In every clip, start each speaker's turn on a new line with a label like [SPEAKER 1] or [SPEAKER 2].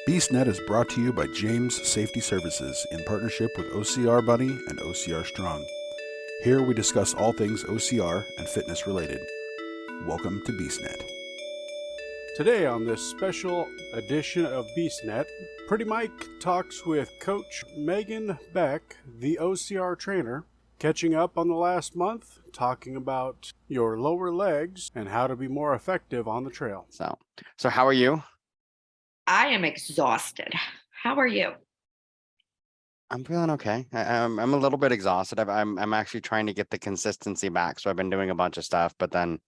[SPEAKER 1] BeastNet is brought to you by James Safety Services in partnership with OCR Buddy and OCR Strong. Here we discuss all things OCR and fitness related. Welcome to BeastNet.
[SPEAKER 2] Today on this special edition of BeastNet, Pretty Mike talks with Coach Megan Beck, the OCR trainer, catching up on the last month, talking about your lower legs and how to be more effective on the trail.
[SPEAKER 3] So how are you?
[SPEAKER 4] I am exhausted. How are you?
[SPEAKER 3] I'm feeling okay. I'm a little bit exhausted. I'm actually trying to get the consistency back. So I've been doing a bunch of stuff, but then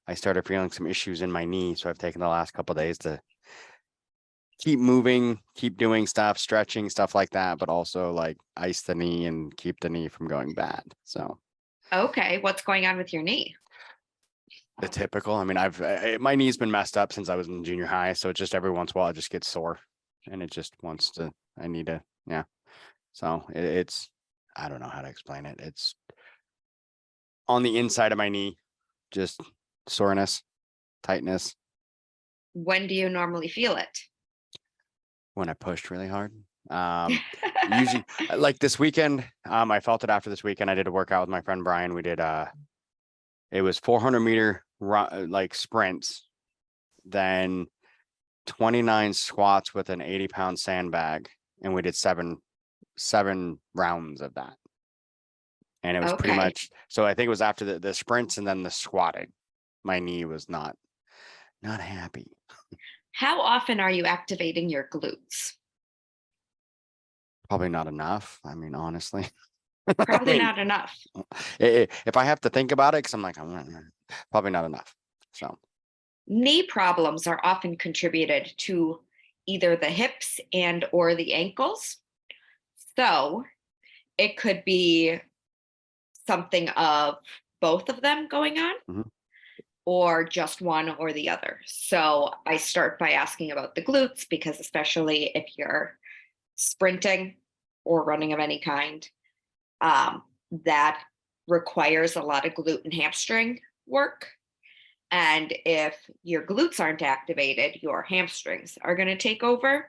[SPEAKER 3] I started feeling some issues in my knee. So I've taken the last couple of days to keep moving, keep doing stuff, stretching, stuff like that, but also like ice the knee and keep the knee from going bad. So
[SPEAKER 4] Okay, what's going on with your knee?
[SPEAKER 3] the typical. I mean, my knee's been messed up since I was in junior high. So it's just every once in a while it just gets sore, and it just wants to. I need to. Yeah. So it's. I don't know how to explain it. It's on the inside of my knee, just soreness, tightness.
[SPEAKER 4] When do you normally feel it?
[SPEAKER 3] When I pushed really hard. Usually like this weekend, I felt it after this weekend. I did a workout with my friend Brian. We did it was 400-meter like sprints, then 29 squats with an 80-pound sandbag, and we did seven rounds of that. And it was pretty
[SPEAKER 4] Okay.
[SPEAKER 3] much, so I think it was after the sprints and then the squatting. My knee was not happy.
[SPEAKER 4] How often are you activating your glutes?
[SPEAKER 3] Probably not enough. I mean, honestly.
[SPEAKER 4] Probably
[SPEAKER 3] mean,
[SPEAKER 4] not enough.
[SPEAKER 3] If I have to think about it, because I'm like, probably not enough. So
[SPEAKER 4] Knee problems are often contributed to either the hips and or the ankles. So it could be something of both of them going on,
[SPEAKER 3] Mhm.
[SPEAKER 4] or just one or the other. So I start by asking about the glutes, because especially if you're sprinting or running of any kind, that requires a lot of glute and hamstring work. And if your glutes aren't activated, your hamstrings are going to take over,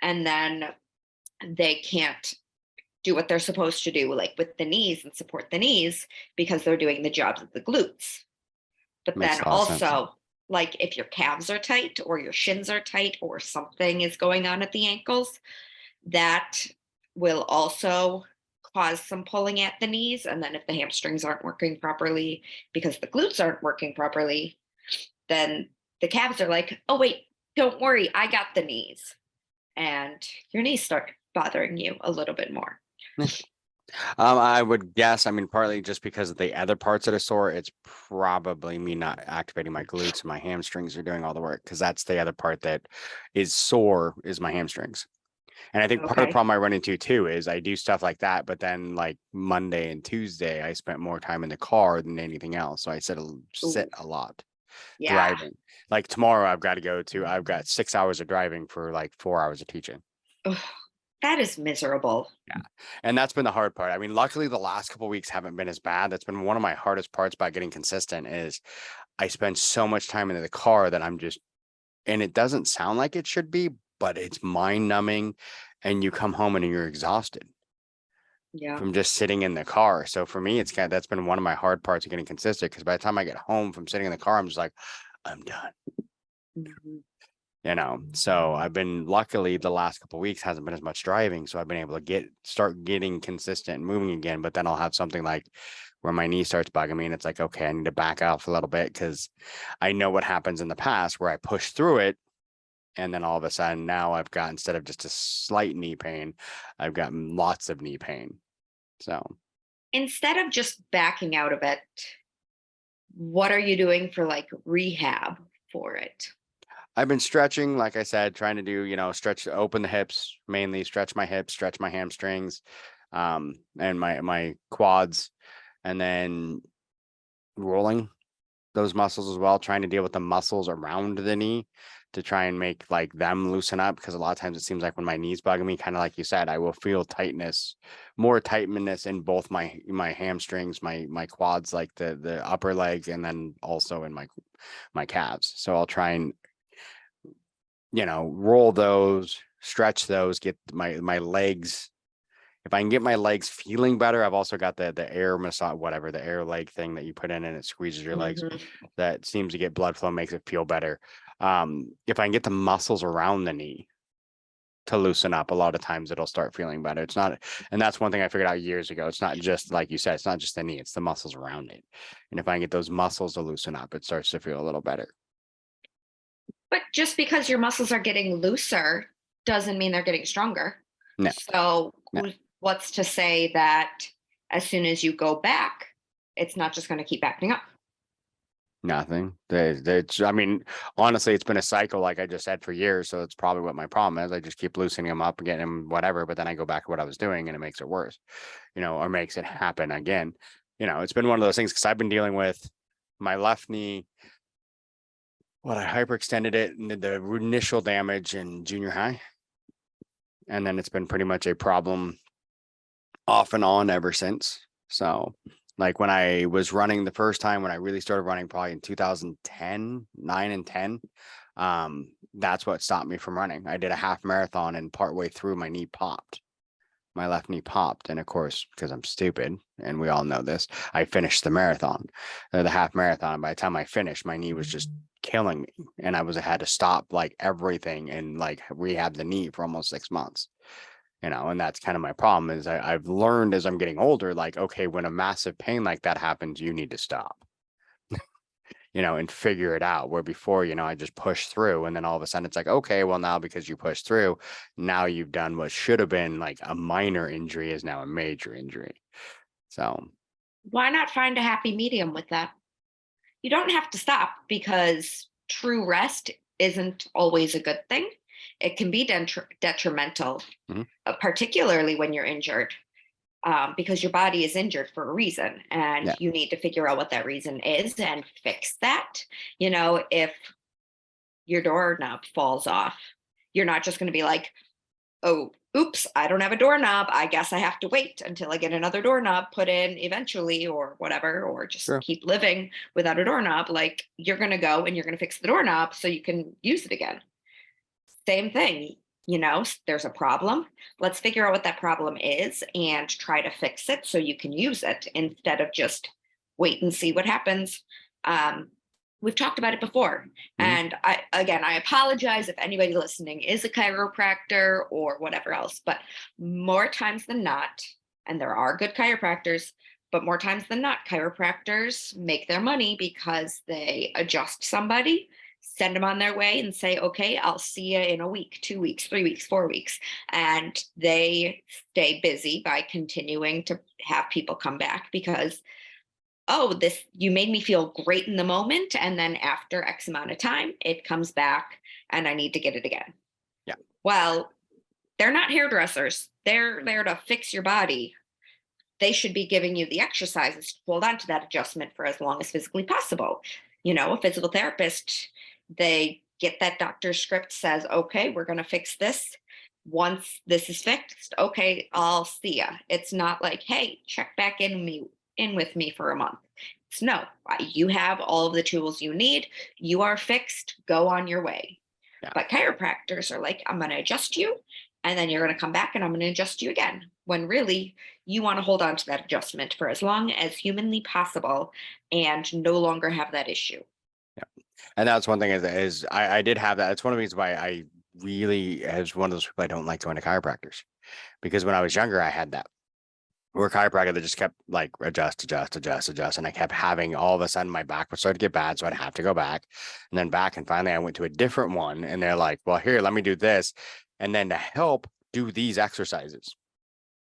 [SPEAKER 4] and then they can't do what they're supposed to do, like with the knees and support the knees, because they're doing the jobs of the glutes. But
[SPEAKER 3] Makes
[SPEAKER 4] then
[SPEAKER 3] a lot of sense.
[SPEAKER 4] also, like if your calves are tight or your shins are tight or something is going on at the ankles, that will also cause some pulling at the knees. And then if the hamstrings aren't working properly because the glutes aren't working properly, then the calves are like, oh, wait, don't worry, I got the knees. And your knees start bothering you a little bit more.
[SPEAKER 3] I would guess, I mean, partly just because of the other parts that are sore, it's probably me not activating my glutes and my hamstrings are doing all the work, because that's the other part that is sore is my hamstrings. And I think part of the
[SPEAKER 4] Okay.
[SPEAKER 3] problem I run into too is I do stuff like that, but then like Monday and Tuesday, I spent more time in the car than anything else. So I sit a lot
[SPEAKER 4] Yeah.
[SPEAKER 3] driving. Like tomorrow, I've got 6 hours of driving for like 4 hours of teaching.
[SPEAKER 4] Ugh, that is miserable.
[SPEAKER 3] Yeah. And that's been the hard part. I mean, luckily the last couple of weeks haven't been as bad. That's been one of my hardest parts about getting consistent is I spend so much time in the car that I'm just, and it doesn't sound like it should be, but it's mind numbing, and you come home and you're exhausted
[SPEAKER 4] Yeah.
[SPEAKER 3] from just sitting in the car. So for me, that's been one of my hard parts of getting consistent, because by the time I get home from sitting in the car, I'm just like, I'm done.
[SPEAKER 4] Mhm.
[SPEAKER 3] So I've been, luckily the last couple of weeks hasn't been as much driving, so I've been able to start getting consistent and moving again. But then I'll have something like where my knee starts bugging me, and it's like, okay, I need to back off a little bit, because I know what happens in the past where I push through it, and then all of a sudden now I've got, instead of just a slight knee pain, I've got lots of knee pain. So
[SPEAKER 4] Instead of just backing out of it, what are you doing for like rehab for it?
[SPEAKER 3] I've been stretching, like I said, trying to do, stretch, open the hips, mainly stretch my hips, stretch my hamstrings, and my quads, and then rolling those muscles as well, trying to deal with the muscles around the knee to try and make like them loosen up. Because a lot of times it seems like when my knees bugging me, kind of like you said, I will feel more tightness in both my hamstrings, my quads, like the upper legs, and then also in my calves. So I'll try and roll those, stretch those, get my legs. If I can get my legs feeling better, I've also got the air massage, whatever, the air leg thing that you put in and it squeezes your legs.
[SPEAKER 4] Mhm.
[SPEAKER 3] That seems to get blood flow, makes it feel better. If I can get the muscles around the knee to loosen up, a lot of times it'll start feeling better. It's not, and that's one thing I figured out years ago. It's not just like you said, it's not just the knee, it's the muscles around it. And if I can get those muscles to loosen up, it starts to feel a little better.
[SPEAKER 4] But just because your muscles are getting looser doesn't mean they're getting stronger.
[SPEAKER 3] No.
[SPEAKER 4] So
[SPEAKER 3] No.
[SPEAKER 4] what's to say that as soon as you go back, it's not just going to keep acting up?
[SPEAKER 3] Nothing. I mean, honestly, it's been a cycle, like I just said, for years. So it's probably what my problem is. I just keep loosening them up and getting them whatever, but then I go back to what I was doing and it makes it worse, or makes it happen again. It's been one of those things because I've been dealing with my left knee. I hyperextended it and did the initial damage in junior high. And then it's been pretty much a problem off and on ever since. So like when I was running the first time, when I really started running, probably in 2010, 9 and 10, that's what stopped me from running. I did a half marathon and partway through my knee popped. My left knee popped. And of course, because I'm stupid and we all know this, I finished the marathon, the half marathon. And by the time I finished, my knee was just killing me. And I had to stop like everything and like rehab the knee for almost 6 months. And that's kind of my problem is I've learned as I'm getting older, like, okay, when a massive pain like that happens, you need to stop, and figure it out. Where before, I just push through and then all of a sudden it's like, okay, well now because you pushed through, now you've done what should have been like a minor injury is now a major injury. So
[SPEAKER 4] Why not find a happy medium with that? You don't have to stop because true rest isn't always a good thing. It can be detrimental,
[SPEAKER 3] Mhm.
[SPEAKER 4] Particularly when you're injured, because your body is injured for a reason and
[SPEAKER 3] Yeah.
[SPEAKER 4] you need to figure out what that reason is and fix that. If your doorknob falls off, you're not just going to be like, oh, oops, I don't have a doorknob. I guess I have to wait until I get another doorknob put in eventually or whatever, or just
[SPEAKER 3] Sure.
[SPEAKER 4] keep living without a doorknob. Like you're going to go and you're going to fix the doorknob so you can use it again. Same thing, there's a problem. Let's figure out what that problem is and try to fix it so you can use it instead of just wait and see what happens. Um, we've talked about it before. And I apologize if anybody listening is a chiropractor or whatever else, but more times than not, and there are good chiropractors, but more times than not, chiropractors make their money because they adjust somebody, send them on their way and say, okay, I'll see you in a week, 2 weeks, 3 weeks, 4 weeks. And they stay busy by continuing to have people come back because, oh, you made me feel great in the moment. And then after X amount of time, it comes back and I need to get it again.
[SPEAKER 3] Yeah.
[SPEAKER 4] Well, they're not hairdressers. They're there to fix your body. They should be giving you the exercises to hold on to that adjustment for as long as physically possible. A physical therapist, they get that doctor's script, says, okay, we're going to fix this. Once this is fixed, okay, I'll see ya. It's not like, hey, check back in with me for a month. It's no, you have all of the tools you need. You are fixed. Go on your way.
[SPEAKER 3] Yeah.
[SPEAKER 4] But chiropractors are like, I'm going to adjust you. And then you're going to come back and I'm going to adjust you again. When really you want to hold on to that adjustment for as long as humanly possible and no longer have that issue.
[SPEAKER 3] And that's one thing is I did have that. It's one of the reasons why I really, as one of those people, I don't like going to chiropractors, because when I was younger, I had that. We're a chiropractor that just kept like adjust. And I kept having, all of a sudden my back would start to get bad. So I'd have to go back and then back. And finally I went to a different one and they're like, well, here, let me do this. And then to help do these exercises.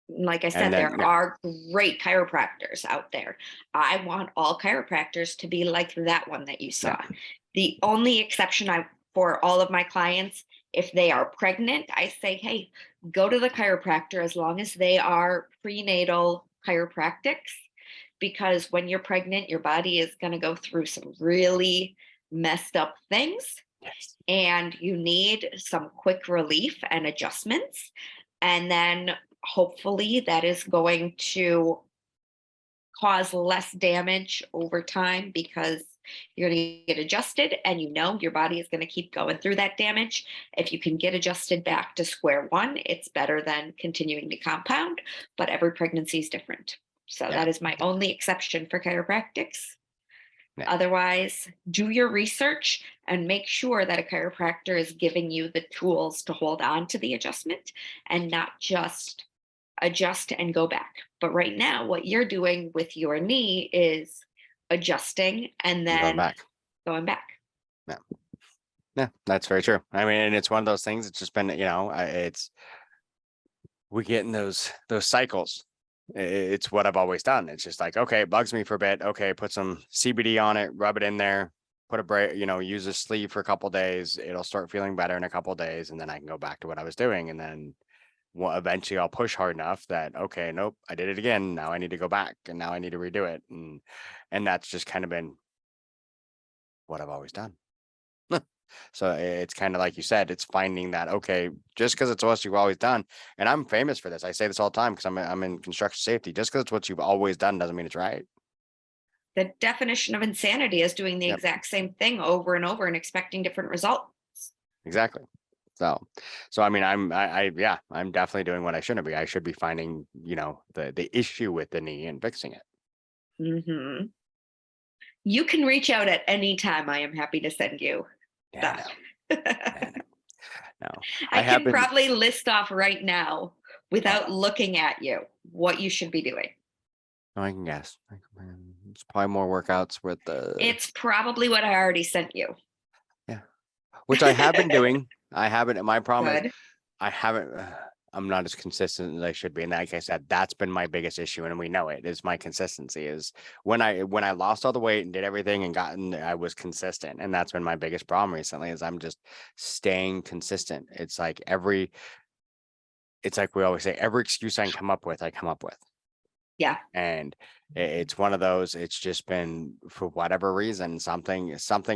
[SPEAKER 4] Like I said, there are great chiropractors out there. I want all chiropractors to be like that one that you saw.
[SPEAKER 3] Yeah.
[SPEAKER 4] The only exception for all of my clients, if they are pregnant, I say, hey, go to the chiropractor as long as they are prenatal chiropractics, because when you're pregnant, your body is going to go through some really messed up things.
[SPEAKER 3] Yes.
[SPEAKER 4] And you need some quick relief and adjustments. And then hopefully that is going to cause less damage over time, because You're going to get adjusted, and you know your body is going to keep going through that damage. If you can get adjusted back to square one, it's better than continuing to compound, but every pregnancy is different. So
[SPEAKER 3] Yeah.
[SPEAKER 4] that is my only exception for chiropractics.
[SPEAKER 3] Yeah.
[SPEAKER 4] Otherwise, do your research and make sure that a chiropractor is giving you the tools to hold on to the adjustment and not just adjust and go back. But right now, what you're doing with your knee is adjusting and
[SPEAKER 3] And going
[SPEAKER 4] then
[SPEAKER 3] back.
[SPEAKER 4] going back.
[SPEAKER 3] Yeah. Yeah, that's very true. I mean, and it's one of those things. It's just been, we get in those cycles. It's what I've always done. It's just like, okay, it bugs me for a bit. Okay, put some CBD on it, rub it in there, put a break, use a sleeve for a couple days. It'll start feeling better in a couple days, and then I can go back to what I was doing. And then eventually I'll push hard enough that, okay, nope, I did it again. Now I need to go back, and now I need to redo it. And that's just kind of been what I've always done. So it's kind of like you said, it's finding that, okay, just because it's what you've always done, and I'm famous for this. I say this all the time because I'm in construction safety. Just because it's what you've always done doesn't mean it's right.
[SPEAKER 4] The definition of insanity is doing the
[SPEAKER 3] Yep.
[SPEAKER 4] exact same thing over and over and expecting different results.
[SPEAKER 3] Exactly. So I mean, I'm definitely doing what I shouldn't be. I should be finding, the issue with the knee and fixing it.
[SPEAKER 4] Mm-hmm. You can reach out at any time. I am happy to send you
[SPEAKER 3] Yeah,
[SPEAKER 4] stuff.
[SPEAKER 3] no.
[SPEAKER 4] I
[SPEAKER 3] have
[SPEAKER 4] can
[SPEAKER 3] been-
[SPEAKER 4] probably list off right now without
[SPEAKER 3] Oh.
[SPEAKER 4] looking at you what you should be doing.
[SPEAKER 3] Oh, I can guess. It's probably more workouts with the.
[SPEAKER 4] It's probably what I already sent you.
[SPEAKER 3] Yeah, which I have been doing. I haven't. My problem is
[SPEAKER 4] Good.
[SPEAKER 3] I haven't. I'm not as consistent as I should be, and like I said, that's been my biggest issue, and we know it is my consistency. Is when I lost all the weight and did everything and I was consistent, and that's been my biggest problem recently. Is I'm just staying consistent. It's like we always say, every excuse I can come up with, I come up with.
[SPEAKER 4] Yeah.
[SPEAKER 3] And it's one of those. It's just been, for whatever reason, something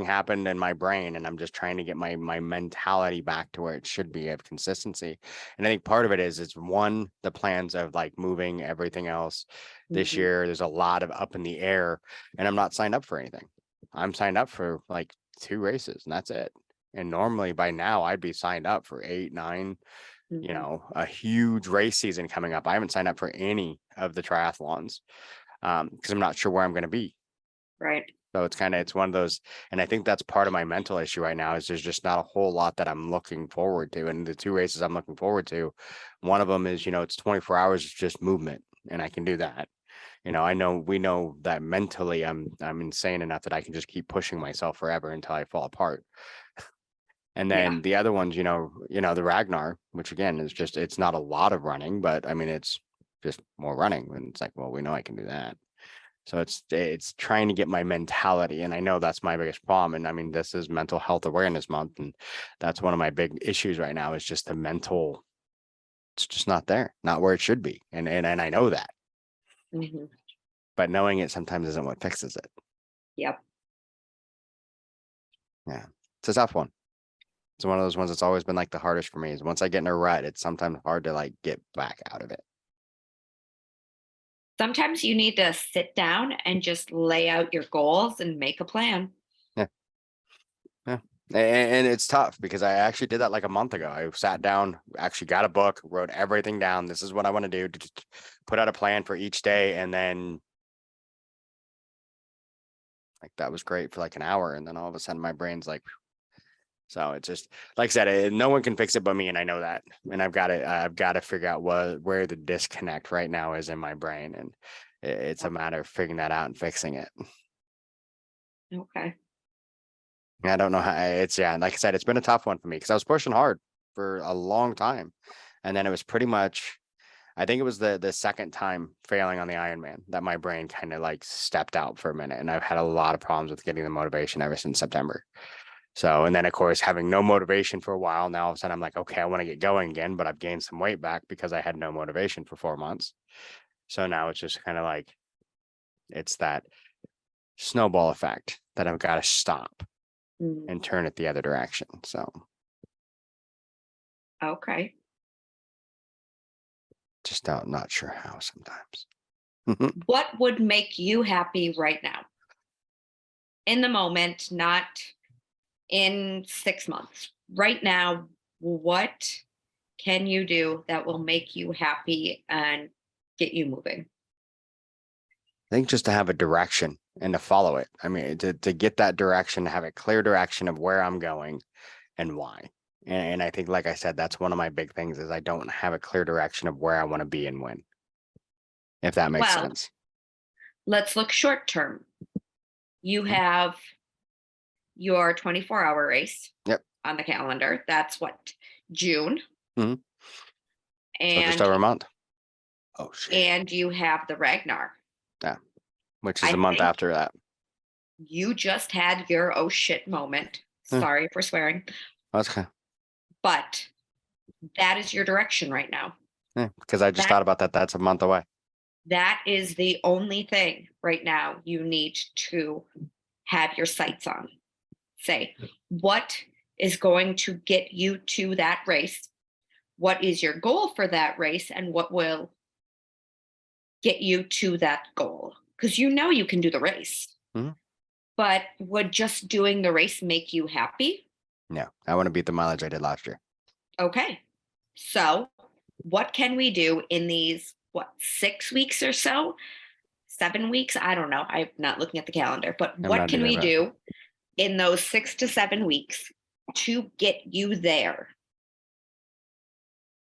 [SPEAKER 3] happened in my brain, and I'm just trying to get my mentality back to where it should be, of consistency. And I think part of it is one, the plans of like moving everything else this
[SPEAKER 4] Mhm.
[SPEAKER 3] year. There's a lot of up in the air, and I'm not signed up for anything. I'm signed up for like 2 races, and that's it. And normally by now I'd be signed up for 8, 9,
[SPEAKER 4] Mhm.
[SPEAKER 3] a huge race season coming up. I haven't signed up for any of the triathlons because I'm not sure where I'm going to be.
[SPEAKER 4] Right.
[SPEAKER 3] So it's one of those, and I think that's part of my mental issue right now, is there's just not a whole lot that I'm looking forward to. And the 2 races I'm looking forward to, one of them is, it's 24 hours of just movement, and I can do that. We know that mentally I'm insane enough that I can just keep pushing myself forever until I fall apart. And then the other ones, the Ragnar, which again is just, it's not a lot of running, but I mean, it's just more running. And it's like, well, we know I can do that. So it's trying to get my mentality. And I know that's my biggest problem. And I mean, this is Mental Health Awareness Month. And that's one of my big issues right now, is just the mental, it's just not there, not where it should be. And I know that,
[SPEAKER 4] Mhm.
[SPEAKER 3] but knowing it sometimes isn't what fixes it.
[SPEAKER 4] Yep.
[SPEAKER 3] Yeah. It's a tough one. It's one of those ones that's always been like the hardest for me, is once I get in a rut, it's sometimes hard to like get back out of it.
[SPEAKER 4] Sometimes you need to sit down and just lay out your goals and make a plan.
[SPEAKER 3] Yeah. And it's tough because I actually did that like a month ago. I sat down, actually got a book, wrote everything down. This is what I want to do, to just put out a plan for each day. And then like that was great for like an hour. And then all of a sudden my brain's like, so it's just, like I said, no one can fix it but me, and I know that. And I've got to figure out where the disconnect right now is in my brain, and it's a matter of figuring that out and fixing it.
[SPEAKER 4] Okay.
[SPEAKER 3] I don't know how like I said, it's been a tough one for me because I was pushing hard for a long time, and then it was pretty much, I think it was the second time failing on the Ironman that my brain kind of like stepped out for a minute, and I've had a lot of problems with getting the motivation ever since September. So, and then of course, having no motivation for a while, now all of a sudden I'm like, okay, I want to get going again, but I've gained some weight back because I had no motivation for 4 months. So now it's just kind of like, it's that snowball effect that I've got to stop
[SPEAKER 4] Mhm.
[SPEAKER 3] and turn it the other direction. So
[SPEAKER 4] Okay.
[SPEAKER 3] just not sure how sometimes.
[SPEAKER 4] What would make you happy right now? in the moment, not in 6 months. Right now, what can you do that will make you happy and get you moving?
[SPEAKER 3] I think just to have a direction and to follow it. I mean, to get that direction, to have a clear direction of where I'm going and why. And I think, like I said, that's one of my big things is I don't have a clear direction of where I want to be and when, if that makes
[SPEAKER 4] Well,
[SPEAKER 3] sense.
[SPEAKER 4] let's look short term. You have your 24-hour race
[SPEAKER 3] Yep.
[SPEAKER 4] on the calendar. That's what, June?
[SPEAKER 3] Mhm. So just
[SPEAKER 4] And
[SPEAKER 3] over a month. Oh shit.
[SPEAKER 4] and you have the Ragnar.
[SPEAKER 3] Yeah. Which is
[SPEAKER 4] I
[SPEAKER 3] a month
[SPEAKER 4] think
[SPEAKER 3] after that.
[SPEAKER 4] you just had your oh shit moment.
[SPEAKER 3] Yeah.
[SPEAKER 4] Sorry for swearing,
[SPEAKER 3] Okay.
[SPEAKER 4] but that is your direction right now.
[SPEAKER 3] Yeah. Because I just
[SPEAKER 4] That
[SPEAKER 3] thought about that. That's a month away.
[SPEAKER 4] that is the only thing right now you need to have your sights on. Say, what is going to get you to that race? What is your goal for that race? And what will get you to that goal? Because you know you can do the race.
[SPEAKER 3] Mhm.
[SPEAKER 4] But would just doing the race make you happy?
[SPEAKER 3] No, I want to beat the mileage I did last year.
[SPEAKER 4] Okay. So, what can we do in these, 6 weeks or so? 7 weeks? I don't know. I'm not looking at the calendar, but
[SPEAKER 3] I'm
[SPEAKER 4] what
[SPEAKER 3] not
[SPEAKER 4] can
[SPEAKER 3] either,
[SPEAKER 4] we
[SPEAKER 3] but
[SPEAKER 4] do in those 6 to 7 weeks to get you there?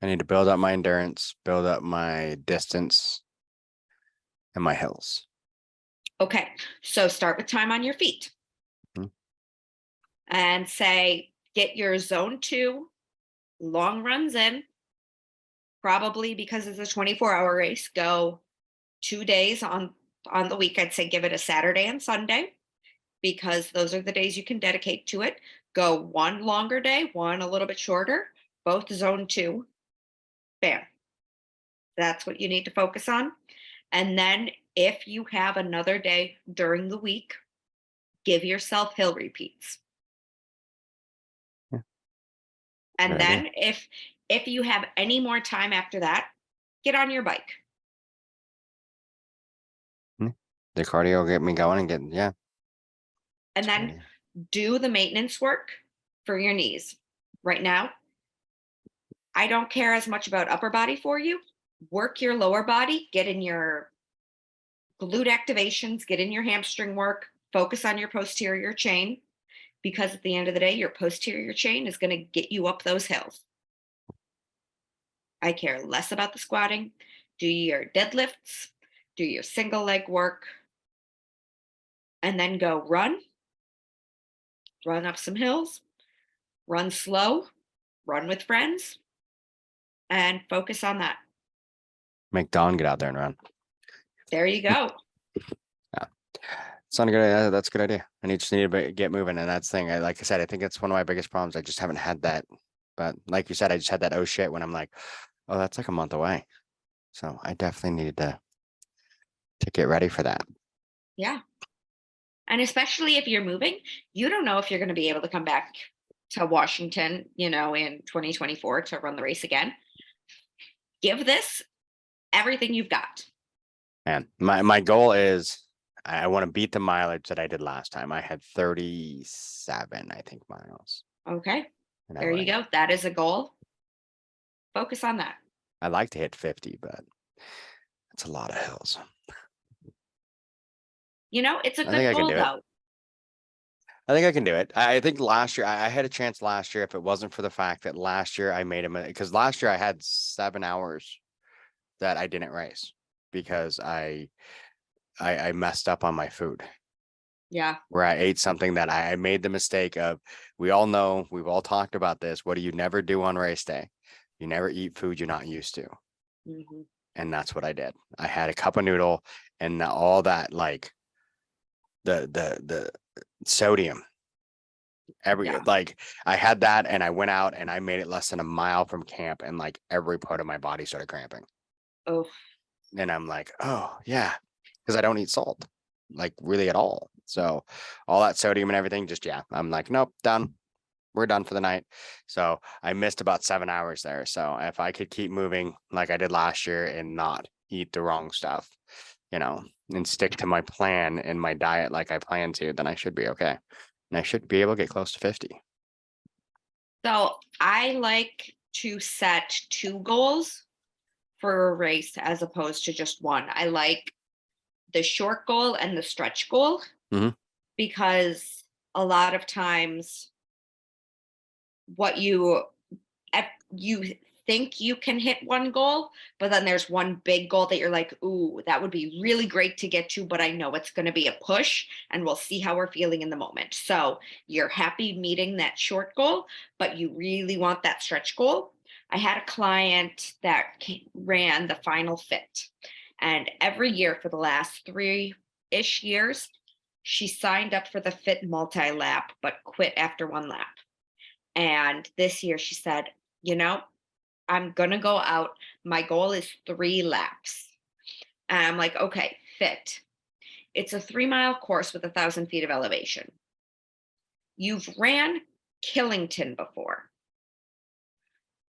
[SPEAKER 3] I need to build up my endurance, build up my distance and my hills.
[SPEAKER 4] Okay. So, start with time on your feet
[SPEAKER 3] Mhm.
[SPEAKER 4] and say, get your zone 2 long runs in. Probably because it's a 24-hour race, go 2 days on the week. I'd say give it a Saturday and Sunday because those are the days you can dedicate to it. Go one longer day, one a little bit shorter, both zone 2. Bam. That's what you need to focus on. And then if you have another day during the week, give yourself hill repeats.
[SPEAKER 3] Yeah,
[SPEAKER 4] And
[SPEAKER 3] good idea.
[SPEAKER 4] then if you have any more time after that, get on your bike.
[SPEAKER 3] The cardio will get me going and yeah.
[SPEAKER 4] And
[SPEAKER 3] That's a good
[SPEAKER 4] then
[SPEAKER 3] idea.
[SPEAKER 4] do the maintenance work for your knees. Right now, I don't care as much about upper body for you. Work your lower body, get in your glute activations, get in your hamstring work, focus on your posterior chain, because at the end of the day, your posterior chain is going to get you up those hills. I care less about the squatting. Do your deadlifts, do your single leg work, and then go run up some hills, run slow, run with friends, and focus on that.
[SPEAKER 3] Make Dawn get out there and run.
[SPEAKER 4] There you go.
[SPEAKER 3] Yeah. It's not a good idea. That's a good idea. Just need to get moving. And that's the thing. Like I said, I think it's one of my biggest problems. I just haven't had that. But like you said, I just had that oh shit when I'm like, oh, that's like a month away. So I definitely needed to get ready for that.
[SPEAKER 4] Yeah. And especially if you're moving, you don't know if you're going to be able to come back to Washington, in 2024 to run the race again. Give this everything you've got.
[SPEAKER 3] And my goal is I want to beat the mileage that I did last time. I had 37, I think, miles.
[SPEAKER 4] Okay.
[SPEAKER 3] in
[SPEAKER 4] There you
[SPEAKER 3] LA.
[SPEAKER 4] go. That is a goal. Focus on that.
[SPEAKER 3] I like to hit 50, but it's a lot of hills.
[SPEAKER 4] It's a
[SPEAKER 3] I think
[SPEAKER 4] good
[SPEAKER 3] I can
[SPEAKER 4] goal
[SPEAKER 3] do it.
[SPEAKER 4] though.
[SPEAKER 3] I think I can do it. I think last year I had a chance last year if it wasn't for the fact that last year I made because last year I had 7 hours that I didn't race because I messed up on my food
[SPEAKER 4] Yeah.
[SPEAKER 3] where I ate something that I made the mistake of. We all know, we've all talked about this. What do you never do on race day? You never eat food you're not used to.
[SPEAKER 4] Mm-hmm.
[SPEAKER 3] And that's what I did. I had a cup of noodle and all that, like the sodium
[SPEAKER 4] Yeah.
[SPEAKER 3] like I had that and I went out and I made it less than a mile from camp and like every part of my body started cramping.
[SPEAKER 4] Oh,
[SPEAKER 3] And I'm like, oh yeah, because I don't eat salt like really at all. So all that sodium and everything, just I'm like, nope, done. We're done for the night. So I missed about 7 hours there. So if I could keep moving like I did last year and not eat the wrong stuff, and stick to my plan and my diet like I plan to, then I should be okay. And I should be able to get close to 50.
[SPEAKER 4] So I like to set 2 goals for a race as opposed to just one. I like the short goal and the stretch goal
[SPEAKER 3] Mhm.
[SPEAKER 4] because a lot of times what you you think you can hit one goal, but then there's one big goal that you're like, ooh, that would be really great to get to, but I know it's going to be a push and we'll see how we're feeling in the moment. So you're happy meeting that short goal, but you really want that stretch goal. I had a client that ran the final fit, and every year for the last 3-ish years, she signed up for the fit multi lap, but quit after 1 lap. And this year she said, you know, I'm going to go out. My goal is 3 laps. And I'm like, okay, fit. It's a 3-mile course with 1,000 feet of elevation. You've ran Killington before.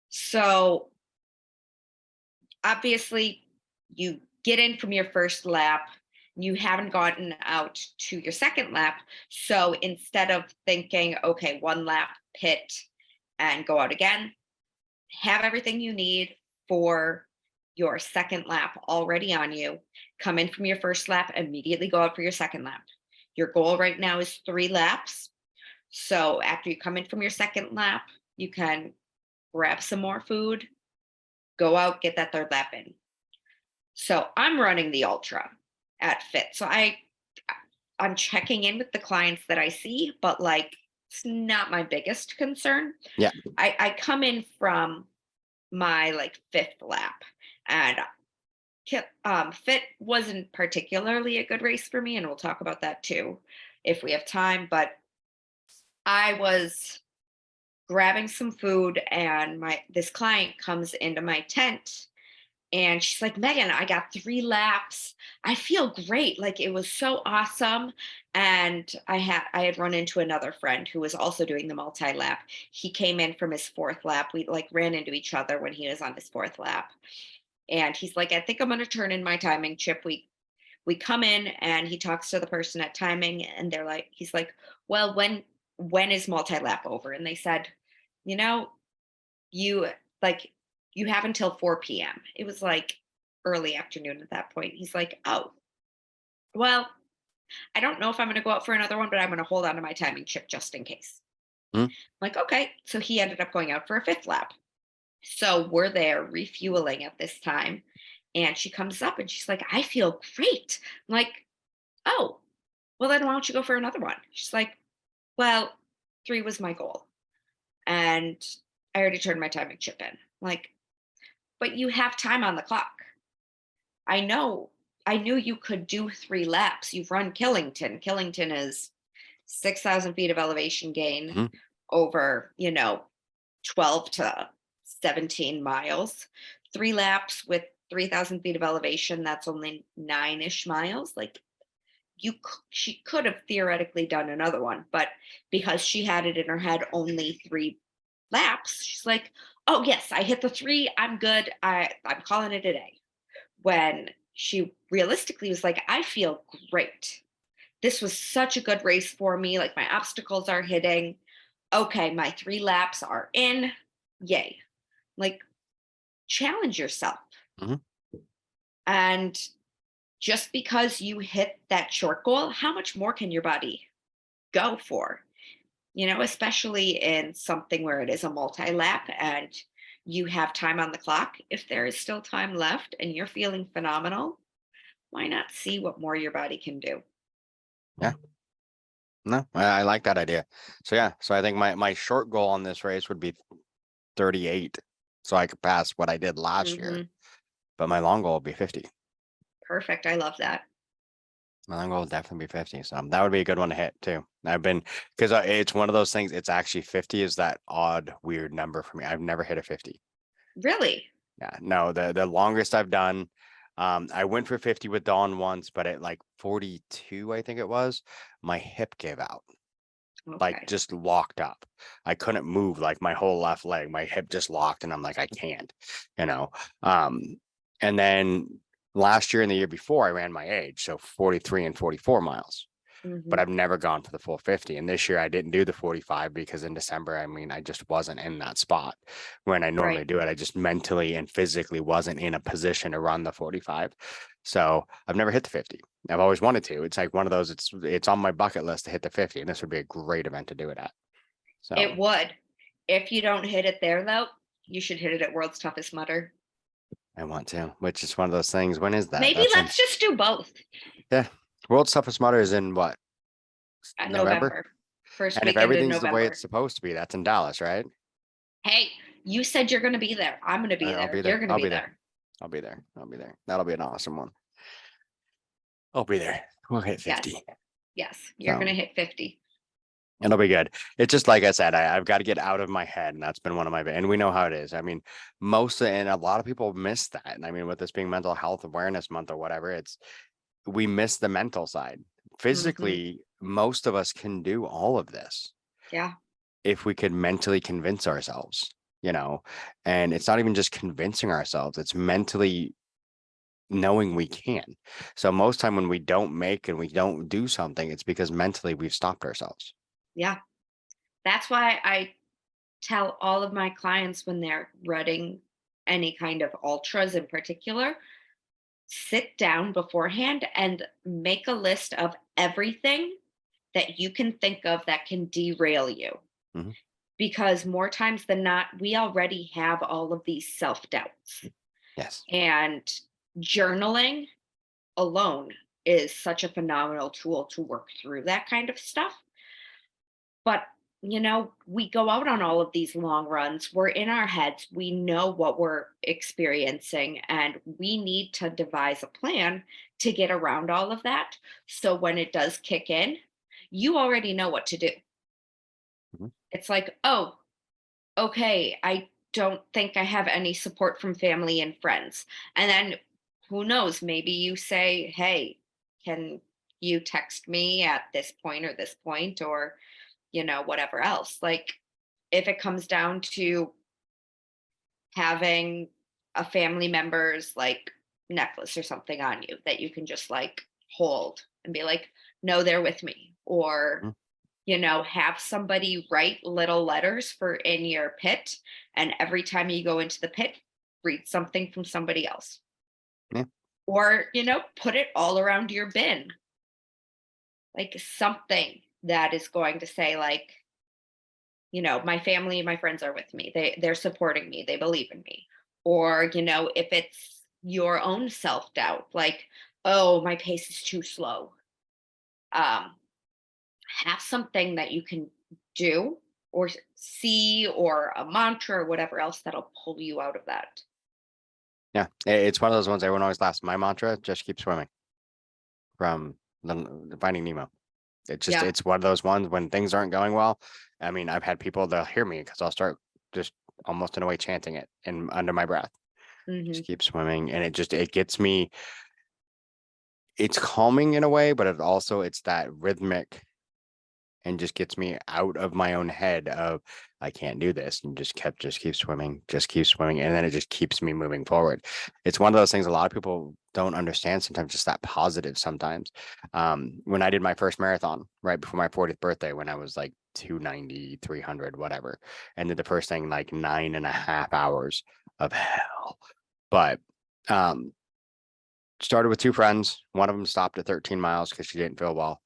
[SPEAKER 4] So obviously, you get in from your first lap. You haven't gotten out to your second lap. So instead of thinking, okay, 1 lap, pit, and go out again, have everything you need for your second lap already on you. Come in from your first lap, immediately go out for your second lap. Your goal right now is 3 laps. So after you come in from your second lap, you can grab some more food, go out, get that third lap in. So I'm running the ultra at Fit. So I'm checking in with the clients that I see, but like it's not my biggest concern.
[SPEAKER 3] Yeah.
[SPEAKER 4] I come in from my like 5th lap, and Fit wasn't particularly a good race for me, and we'll talk about that too if we have time. But I was grabbing some food, and this client comes into my tent, and she's like, Megan, I got 3 laps. I feel great. Like it was so awesome. And I had run into another friend who was also doing the multi-lap. He came in from his 4th lap. We like ran into each other when he was on his 4th lap. And he's like, I think I'm gonna turn in my timing chip. We come in and he talks to the person at timing, and he's like, well, when is multi-lap over? And they said, you know, you like you have until 4 p.m. It was like early afternoon at that point. He's like, oh, well, I don't know if I'm going to go out for another one, but I'm going to hold on to my timing chip just in case.
[SPEAKER 3] Mhm.
[SPEAKER 4] Like, okay. So he ended up going out for a 5th lap. So we're there refueling at this time. And she comes up and she's like, I feel great. I'm like, oh, well, then why don't you go for another one? She's like, well, 3 was my goal. And I already turned my timing chip in. Like, but you have time on the clock. I knew you could do 3 laps. You've run Killington. Killington is 6,000 feet of elevation gain
[SPEAKER 3] Mhm.
[SPEAKER 4] over, 12 to 17 miles. 3 laps with 3,000 feet of elevation, that's only 9-ish miles. Like she could have theoretically done another one, but because she had it in her head only 3 laps, she's like, oh yes, I hit the 3, I'm good. I'm calling it a day. When she realistically was like, I feel great. This was such a good race for me. Like my obstacles are hitting. Okay, my 3 laps are in. Yay. Like challenge yourself.
[SPEAKER 3] Mhm.
[SPEAKER 4] And just because you hit that short goal, how much more can your body go for? Especially in something where it is a multi lap and you have time on the clock. If there is still time left and you're feeling phenomenal, why not see what more your body can do?
[SPEAKER 3] Yeah. No, I like that idea. So yeah, so I think my short goal on this race would be 38, so I could pass what I did last year.
[SPEAKER 4] Mhm.
[SPEAKER 3] But my long goal would be 50.
[SPEAKER 4] Perfect. I love that.
[SPEAKER 3] My long goal would definitely be 50. So that would be a good one to hit too. Because it's one of those things. It's actually 50 is that odd, weird number for me. I've never hit a 50.
[SPEAKER 4] Really?
[SPEAKER 3] Yeah, no, the longest I've done, I went for 50 with Dawn once, but at like 42, I think it was, my hip gave out. Like
[SPEAKER 4] Okay.
[SPEAKER 3] just locked up. I couldn't move like my whole left leg. My hip just locked and I'm like, I can't, you know. And then Last year and the year before, I ran my age, so 43 and 44 miles.
[SPEAKER 4] Mhm.
[SPEAKER 3] But I've never gone for the full 50. And this year I didn't do the 45 because in December, I mean, I just wasn't in that spot when I normally
[SPEAKER 4] Right.
[SPEAKER 3] do it. I just mentally and physically wasn't in a position to run the 45. So I've never hit the 50. I've always wanted to. It's like one of those, it's on my bucket list to hit the 50. And this would be a great event to do it at. So
[SPEAKER 4] It would. If you don't hit it there, though, you should hit it at World's Toughest Mudder.
[SPEAKER 3] I want to, which is one of those things. When is that?
[SPEAKER 4] Maybe
[SPEAKER 3] That's in,
[SPEAKER 4] let's just do both.
[SPEAKER 3] yeah. World's Toughest Mudder is in what? November?
[SPEAKER 4] November. First
[SPEAKER 3] And if
[SPEAKER 4] weekend in
[SPEAKER 3] everything's the way
[SPEAKER 4] November.
[SPEAKER 3] it's supposed to be, that's in Dallas, right?
[SPEAKER 4] Hey, you said you're going to be there. I'm going to be
[SPEAKER 3] I'll
[SPEAKER 4] there.
[SPEAKER 3] be there.
[SPEAKER 4] You're going to
[SPEAKER 3] I'll
[SPEAKER 4] be
[SPEAKER 3] be there.
[SPEAKER 4] there.
[SPEAKER 3] I'll be there. I'll be there. That'll be an awesome one. I'll be there. We'll hit
[SPEAKER 4] Yes.
[SPEAKER 3] 50.
[SPEAKER 4] Yes, you're
[SPEAKER 3] So
[SPEAKER 4] going to hit 50.
[SPEAKER 3] it'll be good. It's just like I said, I've got to get out of my head. And that's been one of my, and we know how it is. I mean, and a lot of people miss that. And I mean, with this being Mental Health Awareness Month or whatever, we miss the mental side. Physically, most of us can do all of this
[SPEAKER 4] Yeah.
[SPEAKER 3] if we could mentally convince ourselves, and it's not even just convincing ourselves, it's mentally knowing we can. So most time when we don't make and we don't do something, it's because mentally we've stopped ourselves.
[SPEAKER 4] Yeah. That's why I tell all of my clients when they're running any kind of ultras in particular, sit down beforehand and make a list of everything that you can think of that can derail you.
[SPEAKER 3] Mhm.
[SPEAKER 4] Because more times than not, we already have all of these self doubts.
[SPEAKER 3] Yes.
[SPEAKER 4] And journaling alone is such a phenomenal tool to work through that kind of stuff. But, we go out on all of these long runs. We're in our heads. We know what we're experiencing, and we need to devise a plan to get around all of that. So when it does kick in, you already know what to do.
[SPEAKER 3] Mhm.
[SPEAKER 4] It's like, oh, okay, I don't think I have any support from family and friends. And then who knows, maybe you say, hey, can you text me at this point or this point or, whatever else. Like if it comes down to having a family member's like necklace or something on you that you can just like hold and be like, no, they're with me. Or
[SPEAKER 3] Mhm.
[SPEAKER 4] have somebody write little letters for in your pit. And every time you go into the pit, read something from somebody else.
[SPEAKER 3] Yeah.
[SPEAKER 4] Or, put it all around your bin. Like something that is going to say, like, my family and my friends are with me. They're supporting me. They believe in me. Or, if it's your own self-doubt, like, oh, my pace is too slow. Um, have something that you can do or see or a mantra or whatever else that'll pull you out of that.
[SPEAKER 3] Yeah. It's one of those ones everyone always laughs. My mantra, just keep swimming, from the Finding Nemo.
[SPEAKER 4] Yeah.
[SPEAKER 3] It's one of those ones when things aren't going well. I mean, I've had people, they'll hear me because I'll start just almost in a way chanting it and under my breath.
[SPEAKER 4] Hmm.
[SPEAKER 3] Just keep swimming. And it gets me, it's calming in a way, but it's that rhythmic and just gets me out of my own head of I can't do this, and just keep swimming, and then it just keeps me moving forward. It's one of those things a lot of people don't understand sometimes, just that positive sometimes. When I did my first marathon right before my 40th birthday, when I was like 290, 300, whatever, and did the first thing like 9.5 hours of hell. But started with two friends. One of them stopped at 13 miles because she didn't feel well.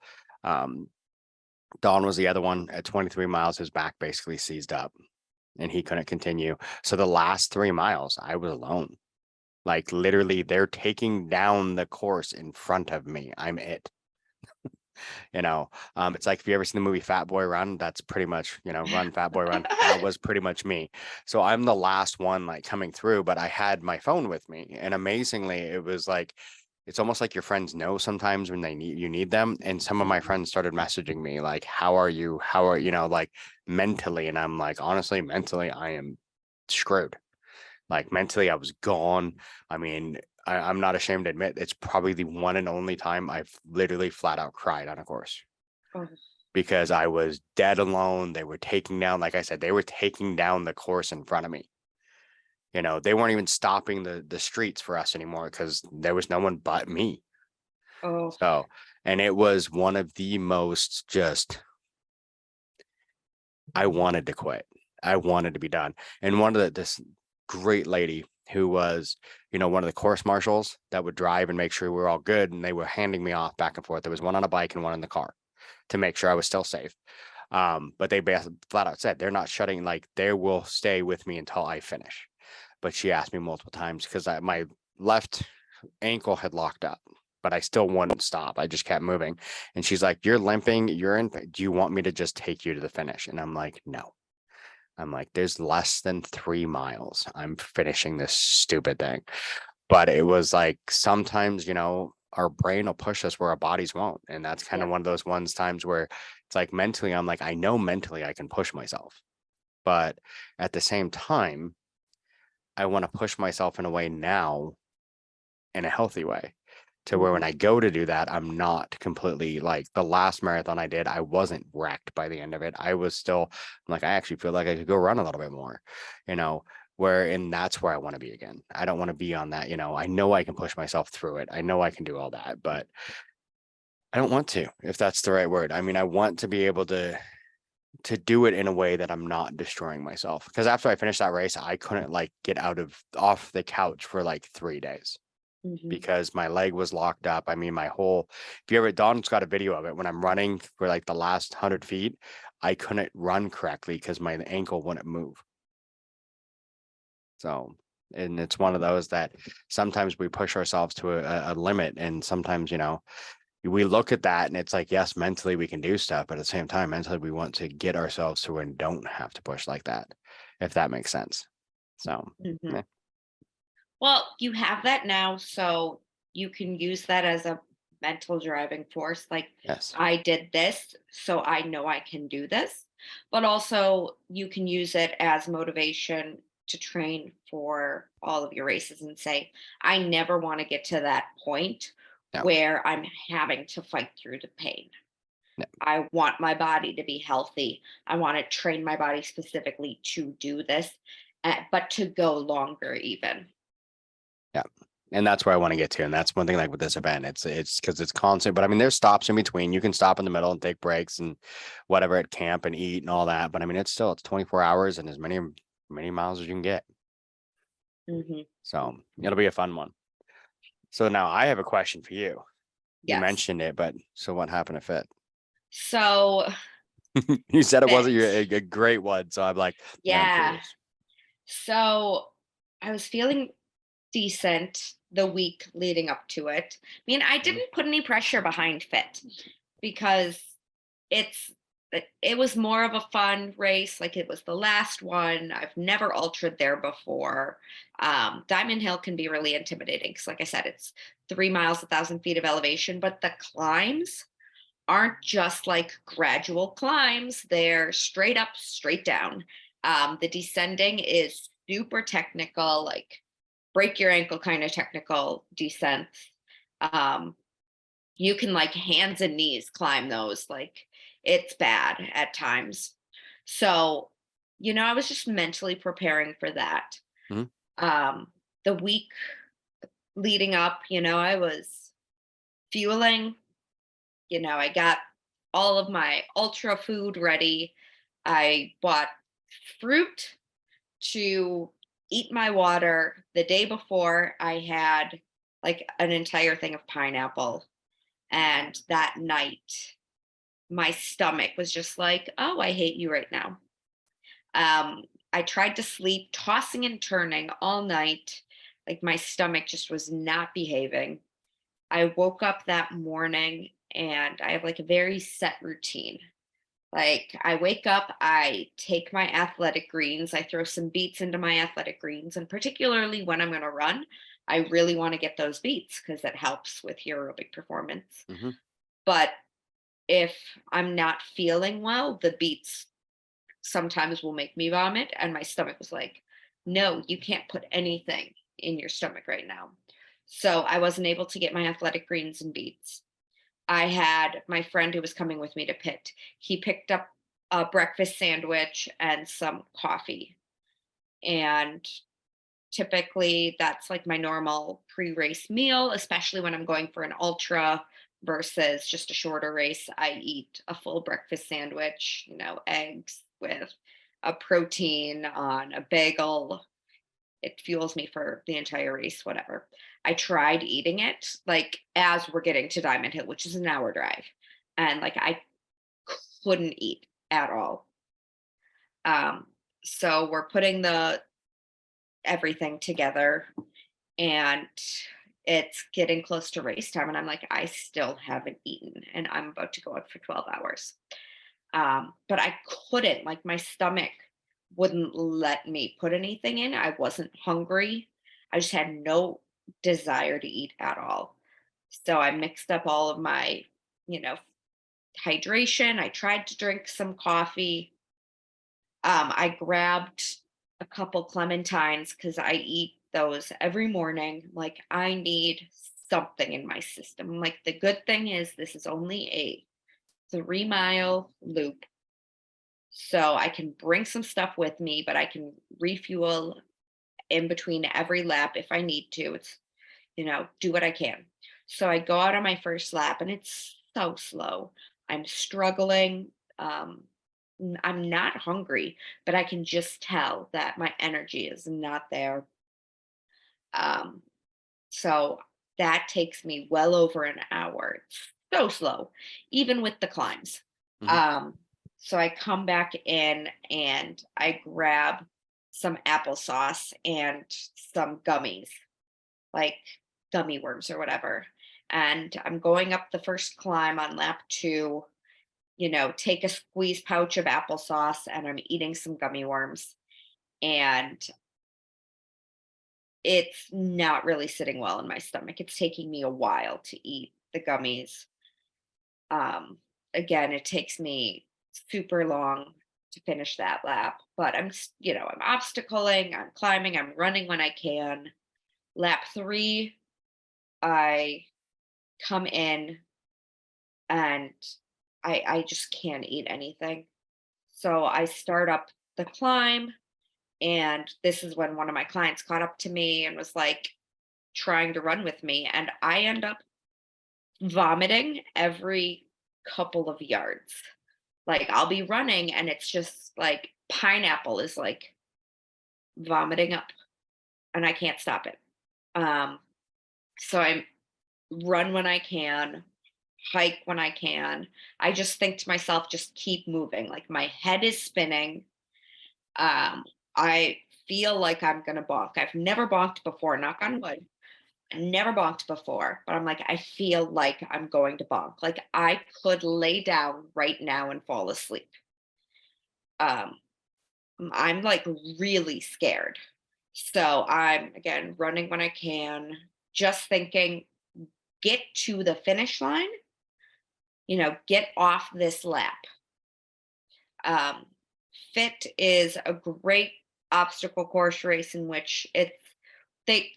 [SPEAKER 3] Dawn was the other one at 23 miles. His back basically seized up and he couldn't continue. So the last 3 miles, I was alone. Like literally, they're taking down the course in front of me. I'm it. It's like if you ever seen the movie Fat Boy Run, that's pretty much, run, Fat Boy Run. That was pretty much me. So I'm the last one like coming through, but I had my phone with me. And amazingly, it was like, it's almost like your friends know sometimes when you need them. And some of my friends started messaging me like, how are you? Like mentally. And I'm like, honestly, mentally, I am screwed. Like mentally, I was gone. I mean, I'm not ashamed to admit it's probably the one and only time I've literally flat out cried on a course
[SPEAKER 4] Oh,
[SPEAKER 3] because I was dead alone. They were taking down, like I said, they were taking down the course in front of me. They weren't even stopping the streets for us anymore because there was no one but me.
[SPEAKER 4] Oh,
[SPEAKER 3] So, and it was one of the most just, I wanted to quit. I wanted to be done. And this great lady who was, one of the course marshals that would drive and make sure we were all good. And they were handing me off back and forth. There was one on a bike and one in the car to make sure I was still safe. But they flat out said they're not shutting, like they will stay with me until I finish. But she asked me multiple times because my left ankle had locked up, but I still wouldn't stop. I just kept moving. And she's like, "You're limping. Do you want me to just take you to the finish?" And I'm like, "No." I'm like, "There's less than 3 miles. I'm finishing this stupid thing." But it was like sometimes, our brain will push us where our bodies won't. And that's kind
[SPEAKER 4] yeah.
[SPEAKER 3] of one of those times where it's like mentally, I'm like, I know mentally I can push myself. But at the same time, I want to push myself in a way now in a healthy way to where when
[SPEAKER 4] Mhm.
[SPEAKER 3] I go to do that, I'm not completely like the last marathon I did. I wasn't wrecked by the end of it. I was still like, I actually feel like I could go run a little bit more, you know, and that's where I want to be again. I don't want to be on that, I know I can push myself through it. I know I can do all that, but I don't want to, if that's the right word. I mean, I want to be able to do it in a way that I'm not destroying myself. Because after I finished that race, I couldn't like get off the couch for like 3 days
[SPEAKER 4] Mhm.
[SPEAKER 3] because my leg was locked up. I mean, Don's got a video of it when I'm running for like the last 100 feet, I couldn't run correctly because my ankle wouldn't move. So, and it's one of those that sometimes we push ourselves to a limit. And sometimes, we look at that and it's like, yes, mentally we can do stuff, but at the same time, mentally we want to get ourselves to where we don't have to push like that, if that makes sense. So,
[SPEAKER 4] Mhm.
[SPEAKER 3] yeah.
[SPEAKER 4] Well, you have that now, so you can use that as a mental driving force. Like,
[SPEAKER 3] Yes.
[SPEAKER 4] I did this, so I know I can do this. But also, you can use it as motivation to train for all of your races and say, I never want to get to that point
[SPEAKER 3] No,
[SPEAKER 4] where I'm having to fight through the pain.
[SPEAKER 3] no.
[SPEAKER 4] I want my body to be healthy. I want to train my body specifically to do this, but to go longer, even.
[SPEAKER 3] Yeah. And that's where I want to get to. And that's one thing like with this event. It's because it's constant. But I mean, there's stops in between. You can stop in the middle and take breaks and whatever at camp and eat and all that. But I mean, it's 24 hours and as many miles as you can get.
[SPEAKER 4] Hmm.
[SPEAKER 3] So it'll be a fun one. So now I have a question for you. You
[SPEAKER 4] Yes.
[SPEAKER 3] mentioned it, but so what happened to fit?
[SPEAKER 4] So
[SPEAKER 3] You said it wasn't
[SPEAKER 4] fit.
[SPEAKER 3] a great one. So I'm like, now I'm
[SPEAKER 4] Yeah.
[SPEAKER 3] curious.
[SPEAKER 4] So I was feeling decent the week leading up to it. I mean, I
[SPEAKER 3] Mhm.
[SPEAKER 4] didn't put any pressure behind fit because it's it was more of a fun race. Like, it was the last one. I've never ultraed there before. Diamond Hill can be really intimidating because, like I said, it's 3 miles, 1,000 feet of elevation, but the climbs aren't just like gradual climbs, they're straight up, straight down. The descending is super technical, like break your ankle kind of technical descents. Um, you can like hands and knees climb those, like it's bad at times. So, I was just mentally preparing for that.
[SPEAKER 3] Mhm.
[SPEAKER 4] Um, the week leading up, I was fueling. I got all of my ultra food ready. I bought fruit to eat my water. The day before, I had like an entire thing of pineapple. And that night, my stomach was just like, oh, I hate you right now. I tried to sleep, tossing and turning all night. Like, my stomach just was not behaving. I woke up that morning and I have like a very set routine. Like, I wake up, I take my athletic greens, I throw some beets into my athletic greens, and particularly when I'm going to run, I really want to get those beets because it helps with your aerobic performance.
[SPEAKER 3] Mhm.
[SPEAKER 4] But if I'm not feeling well, the beets sometimes will make me vomit, and my stomach was like, no, you can't put anything in your stomach right now. So I wasn't able to get my athletic greens and beets. I had my friend who was coming with me to pit. He picked up a breakfast sandwich and some coffee. And typically that's like my normal pre-race meal, especially when I'm going for an ultra versus just a shorter race. I eat a full breakfast sandwich, eggs with a protein on a bagel. It fuels me for the entire race, whatever. I tried eating it like as we're getting to Diamond Hill, which is an hour drive. And like I couldn't eat at all. Um, so we're putting the everything together and it's getting close to race time. And I'm like, I still haven't eaten and I'm about to go out for 12 hours. But I couldn't, like, my stomach wouldn't let me put anything in. I wasn't hungry. I just had no desire to eat at all. So I mixed up all of my, you know, hydration. I tried to drink some coffee. I grabbed a couple clementines because I eat those every morning. Like, I need something in my system. Like, the good thing is, this is only a 3-mile loop. So I can bring some stuff with me, but I can refuel in between every lap if I need to. It's, do what I can. So I go out on my first lap and it's so slow. I'm struggling. I'm not hungry, but I can just tell that my energy is not there. Um, so that takes me well over an hour. It's so slow, even with the climbs.
[SPEAKER 3] Mhm.
[SPEAKER 4] So I come back in and I grab some applesauce and some gummies, like gummy worms or whatever. And I'm going up the first climb on lap 2, take a squeeze pouch of applesauce and I'm eating some gummy worms. And it's not really sitting well in my stomach. It's taking me a while to eat the gummies. Um, Again, it takes me super long to finish that lap, but I'm obstacling, I'm climbing, I'm running when I can. Lap 3, I come in and I just can't eat anything. So I start up the climb, and this is when one of my clients caught up to me and was like trying to run with me, and I end up vomiting every couple of yards. Like, I'll be running and it's just like pineapple is like vomiting up and I can't stop it. Um, so I run when I can, hike when I can. I just think to myself, just keep moving. Like, my head is spinning. I feel like I'm gonna bonk. I've never bonked before, knock on wood. I never bonked before, but I'm like, I feel like I'm going to bonk. Like, I could lay down right now and fall asleep. Um, I'm like really scared. So I'm again running when I can, just thinking, get to the finish line, get off this lap. Um, Fit is a great obstacle course race in which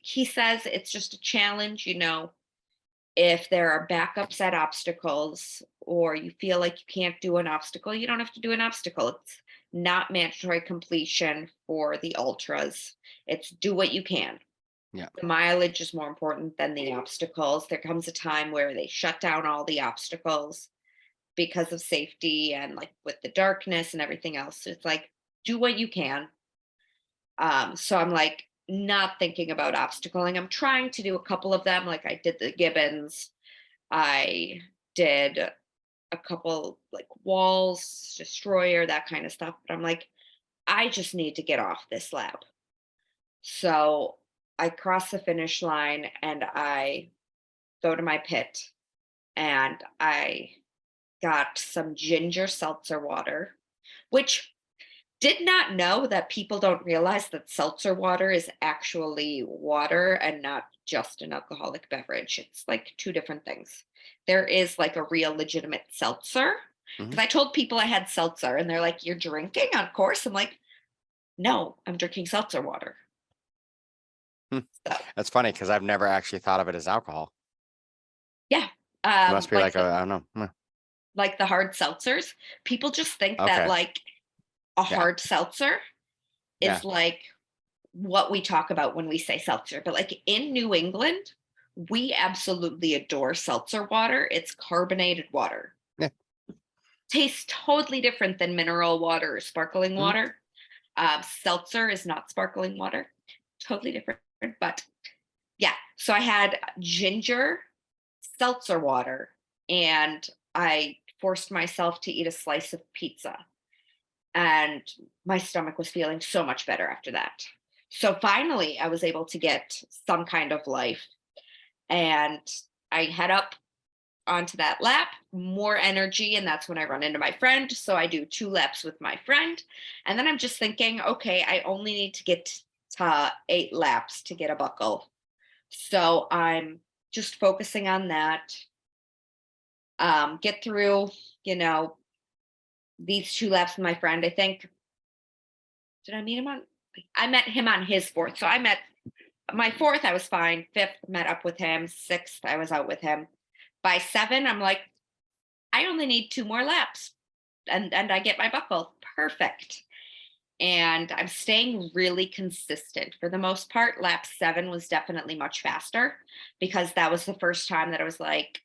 [SPEAKER 4] he says it's just a challenge, if there are backups at obstacles or you feel like you can't do an obstacle, you don't have to do an obstacle. It's not mandatory completion for the ultras. It's do what you can.
[SPEAKER 3] Yeah.
[SPEAKER 4] The mileage is more important than the obstacles. There comes a time where they shut down all the obstacles because of safety and like with the darkness and everything else. It's like, do what you can. So I'm like not thinking about obstacling. I'm trying to do a couple of them. Like, I did the Gibbons. I did a couple like walls, destroyer, that kind of stuff. But I'm like, I just need to get off this lap. So I cross the finish line and I go to my pit and I got some ginger seltzer water, which did not know that people don't realize that seltzer water is actually water and not just an alcoholic beverage. It's like two different things. There is like a real legitimate seltzer. Because
[SPEAKER 3] Mhm.
[SPEAKER 4] I told people I had seltzer and they're like, "You're drinking on course?" I'm like, "No, I'm drinking seltzer water."
[SPEAKER 3] Hmm.
[SPEAKER 4] So
[SPEAKER 3] That's funny because I've never actually thought of it as alcohol.
[SPEAKER 4] yeah.
[SPEAKER 3] It must be like I don't know.
[SPEAKER 4] Like the hard seltzers. People just think that
[SPEAKER 3] Okay.
[SPEAKER 4] like a
[SPEAKER 3] Yeah.
[SPEAKER 4] hard seltzer
[SPEAKER 3] Yeah.
[SPEAKER 4] is like what we talk about when we say seltzer, but like in New England, we absolutely adore seltzer water. It's carbonated water.
[SPEAKER 3] Yeah.
[SPEAKER 4] Tastes totally different than mineral water or sparkling
[SPEAKER 3] Mhm.
[SPEAKER 4] water. Seltzer is not sparkling water, totally different. But yeah, so I had ginger seltzer water, and I forced myself to eat a slice of pizza, and my stomach was feeling so much better after that. So finally, I was able to get some kind of life, and I head up onto that lap, more energy, and that's when I run into my friend. So I do 2 laps with my friend, and then I'm just thinking, okay, I only need to get to 8 laps to get a buckle. So I'm just focusing on that. Get through, you know, these 2 laps with my friend. I think, did I meet him on? I met him on his fourth. So I met my fourth, I was fine. Fifth, met up with him. Sixth, I was out with him. By 7, I'm like, I only need 2 more laps, and I get my buckle. Perfect. And I'm staying really consistent for the most part. Lap 7 was definitely much faster because that was the first time that I was like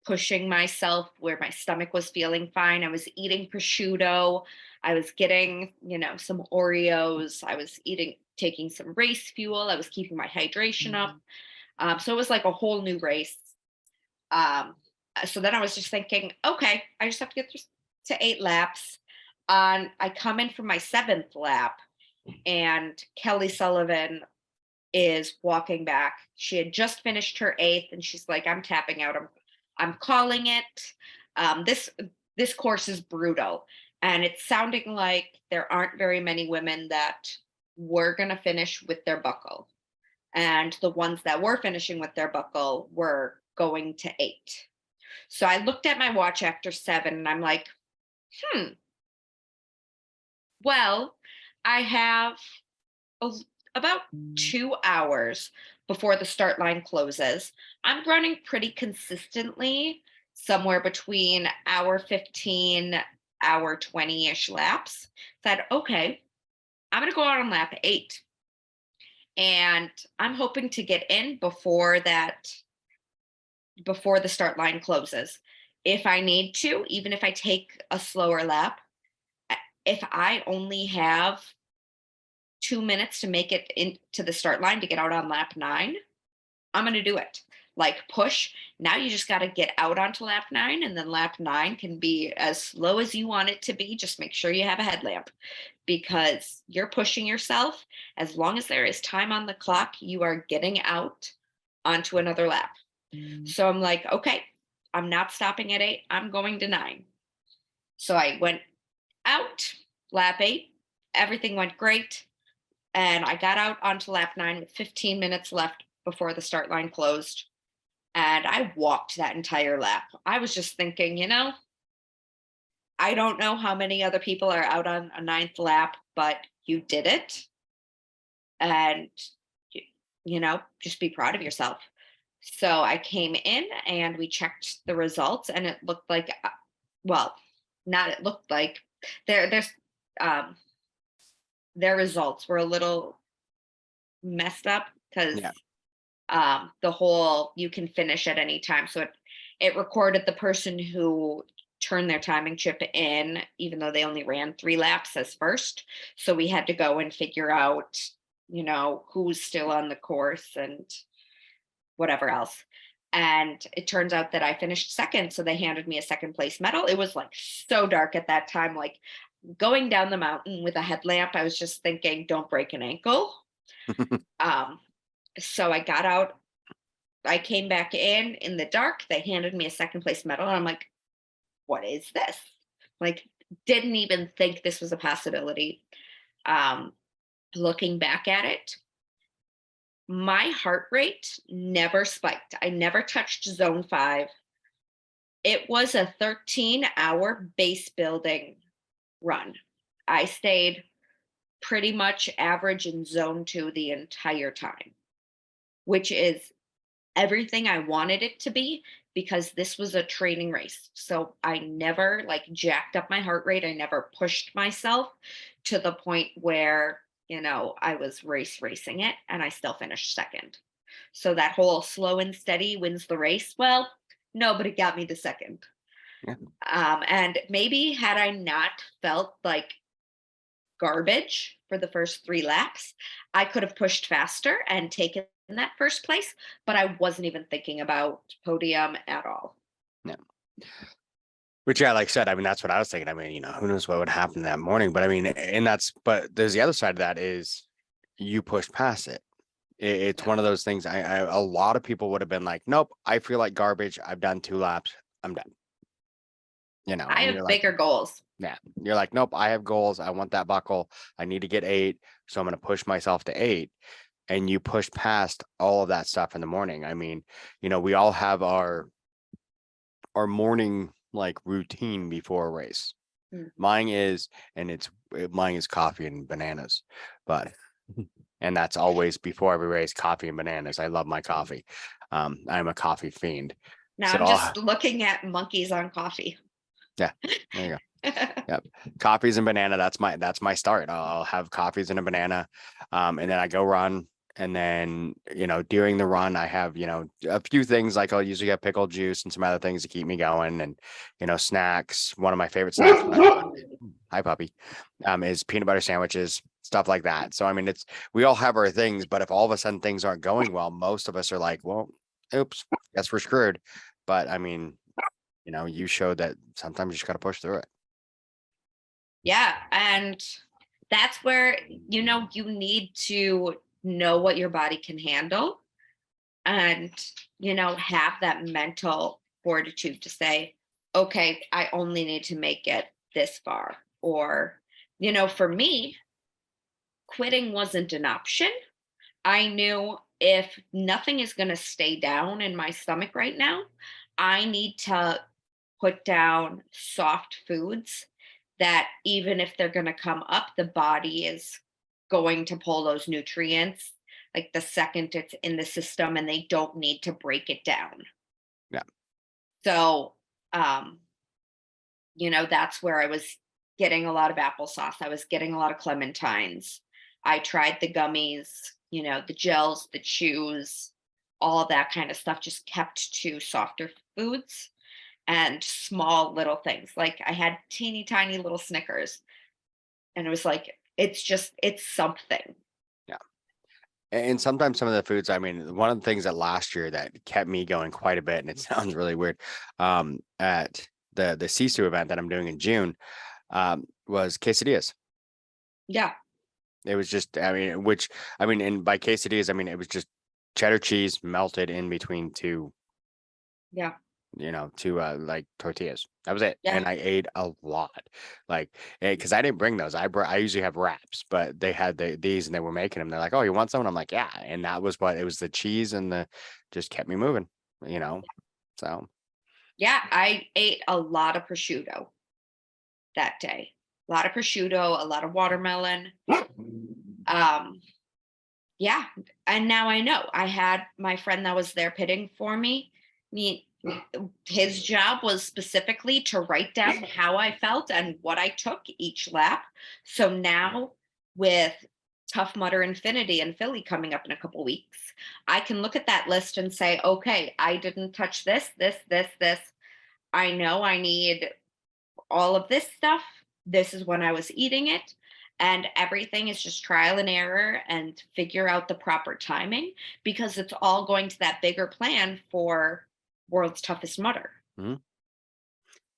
[SPEAKER 4] pushing myself where my stomach was feeling fine. I was eating prosciutto. I was getting, some Oreos. I was taking some race fuel. I was keeping my hydration up. So it was like a whole new race. Um, so then I was just thinking, okay, I just have to get to 8 laps. I come in for my 7th lap, and Kelly Sullivan is walking back. She had just finished her 8th, and she's like, "I'm tapping out. I'm calling it. This course is brutal, and it's sounding like there aren't very many women that were gonna finish with their buckle, and the ones that were finishing with their buckle were going to 8." So I looked at my watch after 7, and I'm like, hmm, well, I have a- about 2 hours before the start line closes. I'm running pretty consistently, somewhere between hour 15, hour 20-ish laps. Said, okay, I'm going to go out on lap 8. And I'm hoping to get in before the start line closes. If I need to, even if I take a slower lap, if I only have 2 minutes to make it into the start line to get out on lap 9, I'm going to do it. Like push. Now you just got to get out onto lap 9, and then lap 9 can be as slow as you want it to be. Just make sure you have a headlamp because you're pushing yourself. As long as there is time on the clock, you are getting out onto another lap. So I'm like, okay, I'm not stopping at 8. I'm going to 9. So I went out, lap 8. Everything went great. And I got out onto lap 9 with 15 minutes left before the start line closed. And I walked that entire lap. I was just thinking, I don't know how many other people are out on a 9th lap, but you did it. And, just be proud of yourself. So I came in and we checked the results, and it looked like, well, not it looked like, there's um, their results were a little messed up because
[SPEAKER 3] Yeah.
[SPEAKER 4] the whole you can finish at any time. So it recorded the person who turned their timing chip in, even though they only ran 3 laps as first. So we had to go and figure out, who's still on the course and whatever else. And it turns out that I finished second. So they handed me a second place medal. It was like so dark at that time, like going down the mountain with a headlamp. I was just thinking, don't break an ankle. Um, so I got out. I came back in the dark. They handed me a second place medal. And I'm like, what is this? Like, didn't even think this was a possibility. Um, Looking back at it, my heart rate never spiked. I never touched zone 5. It was a 13-hour base building run. I stayed pretty much average in zone 2 the entire time, which is everything I wanted it to be because this was a training race. So I never like jacked up my heart rate. I never pushed myself to the point where, I was racing it and I still finished second. So that whole slow and steady wins the race. Well, no, but it got me the second.
[SPEAKER 3] Yeah.
[SPEAKER 4] And maybe had I not felt like garbage for the first 3 laps, I could have pushed faster and taken that first place, but I wasn't even thinking about podium at all.
[SPEAKER 3] Yeah. Which, yeah, like I said, I mean, that's what I was thinking. I mean, who knows what would happen that morning, but I mean, but there's the other side of that is you pushed past it. It's one of those things. A lot of people would have been like, nope, I feel like garbage. I've done 2 laps. I'm done.
[SPEAKER 4] I
[SPEAKER 3] And
[SPEAKER 4] have
[SPEAKER 3] you're like,
[SPEAKER 4] bigger goals.
[SPEAKER 3] yeah, you're like, nope, I have goals. I want that buckle. I need to get 8. So I'm going to push myself to 8. And you push past all of that stuff in the morning. I mean, we all have our morning like routine before a race. Mine is coffee and bananas, but and that's always before every race, coffee and bananas. I love my coffee. I'm a coffee fiend.
[SPEAKER 4] Now
[SPEAKER 3] So
[SPEAKER 4] I'm just looking at monkeys on coffee.
[SPEAKER 3] yeah, there you go. Yep. Coffees and banana. That's my start. I'll have coffees and a banana. And then I go run. And then, during the run, I have, a few things like I'll usually have pickled juice and some other things to keep me going. And, snacks. One of my favorite snacks. Hi, puppy. Is peanut butter sandwiches, stuff like that. So, I mean, we all have our things, but if all of a sudden things aren't going well, most of us are like, well, oops, guess we're screwed. But I mean, you showed that sometimes you just got to push through it.
[SPEAKER 4] Yeah. And that's where, you need to know what your body can handle and, have that mental fortitude to say, okay, I only need to make it this far. Or, for me, quitting wasn't an option. I knew if nothing is going to stay down in my stomach right now, I need to put down soft foods that even if they're going to come up, the body is going to pull those nutrients like the second it's in the system and they don't need to break it down.
[SPEAKER 3] Yeah.
[SPEAKER 4] So, that's where I was getting a lot of applesauce. I was getting a lot of clementines. I tried the gummies, the gels, the chews, all that kind of stuff, just kept to softer foods and small little things. Like I had teeny tiny little Snickers and it was like, it's something.
[SPEAKER 3] Yeah. And sometimes some of the foods, I mean, one of the things that last year that kept me going quite a bit, and it sounds really weird, at the Sisu event that I'm doing in June, was quesadillas.
[SPEAKER 4] Yeah.
[SPEAKER 3] It was just, and by quesadillas, I mean, it was just cheddar cheese melted in between two,
[SPEAKER 4] Yeah.
[SPEAKER 3] like tortillas. That was it.
[SPEAKER 4] Yeah.
[SPEAKER 3] And I ate a lot, like, because I didn't bring those. I usually have wraps, but they had these and they were making them. They're like, oh, you want some? And I'm like, yeah. And that was it was the cheese and just kept me moving, so.
[SPEAKER 4] Yeah. I ate a lot of prosciutto that day. A lot of prosciutto, a lot of watermelon. Yeah. And now I know. I had my friend that was there pitting for me. His job was specifically to write down how I felt and what I took each lap. So now with Tough Mudder Infinity and Philly coming up in a couple weeks, I can look at that list and say, okay, I didn't touch this. I know I need all of this stuff. This is when I was eating it. And everything is just trial and error and figure out the proper timing because it's all going to that bigger plan for World's Toughest Mudder.
[SPEAKER 3] Mm-hmm.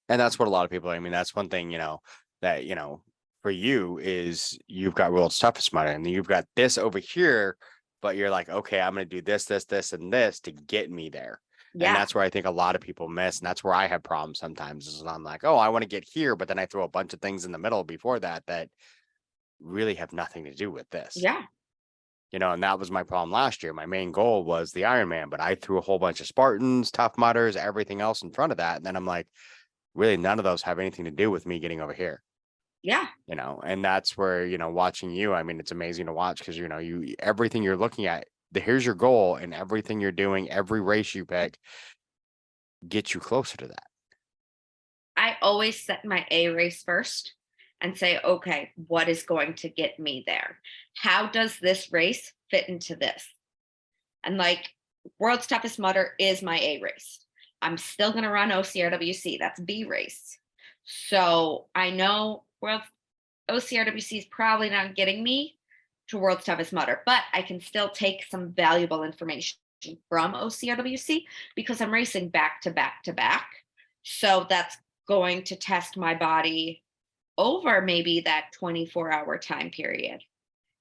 [SPEAKER 3] And that's what a lot of people, I mean, that's one thing, that, for you is you've got World's Toughest Mudder and you've got this over here, but you're like, okay, I'm going to do this, and this to get me there. Yeah. And that's where I think a lot of people miss. And that's where I have problems sometimes is I'm like, oh, I want to get here. But then I throw a bunch of things in the middle before that really have nothing to do with this.
[SPEAKER 4] Yeah.
[SPEAKER 3] And that was my problem last year. My main goal was the Ironman, but I threw a whole bunch of Spartans, Tough Mudders, everything else in front of that. And then I'm like, really, none of those have anything to do with me getting over here.
[SPEAKER 4] Yeah.
[SPEAKER 3] And that's where, watching you, I mean, it's amazing to watch because, everything you're looking at, here's your goal and everything you're doing, every race you pick gets you closer to that.
[SPEAKER 4] I always set my A race first and say, okay, what is going to get me there? How does this race fit into this? And like, World's Toughest Mudder is my A race. I'm still going to run OCRWC. That's B race. So I know OCRWC is probably not getting me to World's Toughest Mudder, but I can still take some valuable information from OCRWC because I'm racing back to back to back. So that's going to test my body over maybe that 24-hour time period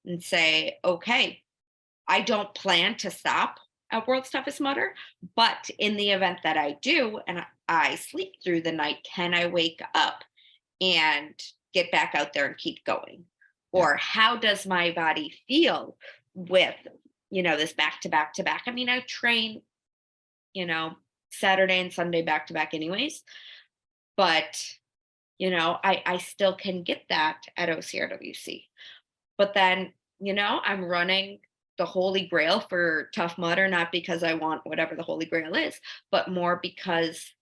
[SPEAKER 4] and say, okay, I don't plan to stop at World's Toughest Mudder, but in the event that I do and I sleep through the night, can I wake up and get back out there and keep going? Or how does my body feel with, this back to back to back? I mean, I train, Saturday and Sunday back to back anyways, but, I still can get that at OCRWC. But then, I'm running the Holy Grail for Tough Mudder, not because I want whatever the Holy Grail is, but more because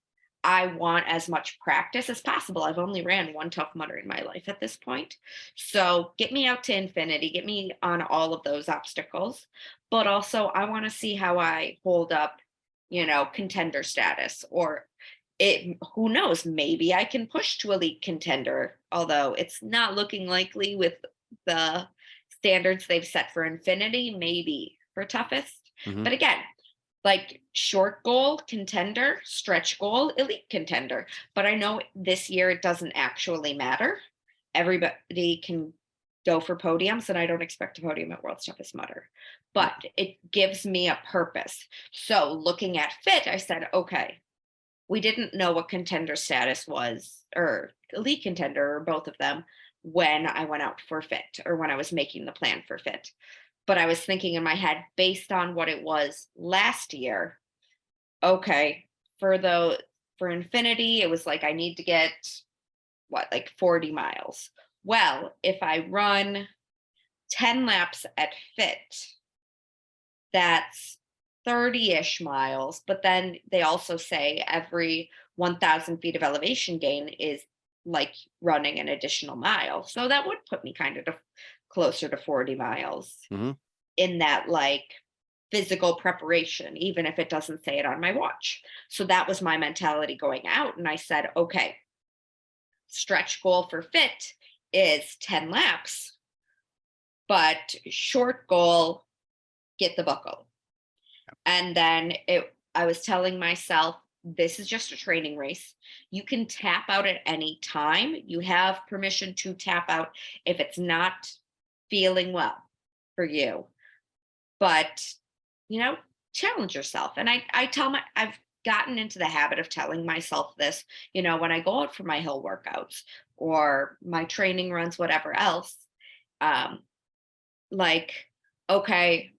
[SPEAKER 4] I want as much practice as possible. I've only ran one Tough Mudder in my life at this point. So get me out to infinity, get me on all of those obstacles. But also I want to see how I hold up, contender status, or who knows, maybe I can push to elite contender, although it's not looking likely with the standards they've set for infinity, maybe for toughest. But again, like short goal contender, stretch goal elite contender. But I know this year it doesn't actually matter. Everybody can go for podiums, and I don't expect a podium at World's Toughest Mudder, but it gives me a purpose. So looking at fit, I said, okay, we didn't know what contender status was, or elite contender, or both of them, when I went out for fit or when I was making the plan for fit. But I was thinking in my head, based on what it was last year, okay, for infinity, it was like I need to get 40 miles. Well, if I run 10 laps at fit, that's 30-ish miles. But then they also say every 1,000 feet of elevation gain is like running an additional mile. So that would put me kind of closer to 40 miles in that physical preparation, even if it doesn't say it on my watch. So that was my mentality going out. And I said, okay, stretch goal for fit is 10 laps, but short goal, get the buckle. And then I was telling myself, this is just a training race. You can tap out at any time. You have permission to tap out if it's not feeling well for you. But, challenge yourself. And I've gotten into the habit of telling myself this, when I go out for my hill workouts or my training runs, whatever else, okay,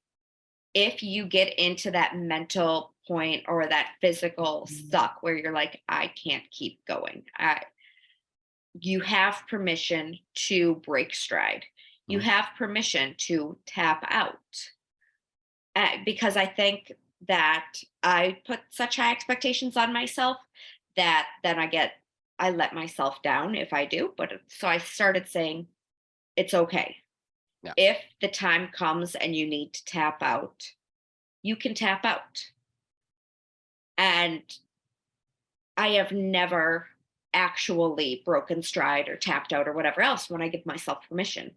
[SPEAKER 4] if you get into that mental point or that physical suck where you're like, I can't keep going, you have permission to break stride. You have permission to tap out. Because I think that I put such high expectations on myself that then I let myself down if I do. But so I started saying, it's okay.
[SPEAKER 3] Yeah.
[SPEAKER 4] If the time comes and you need to tap out, you can tap out. And I have never actually broken stride or tapped out or whatever else when I give myself permission.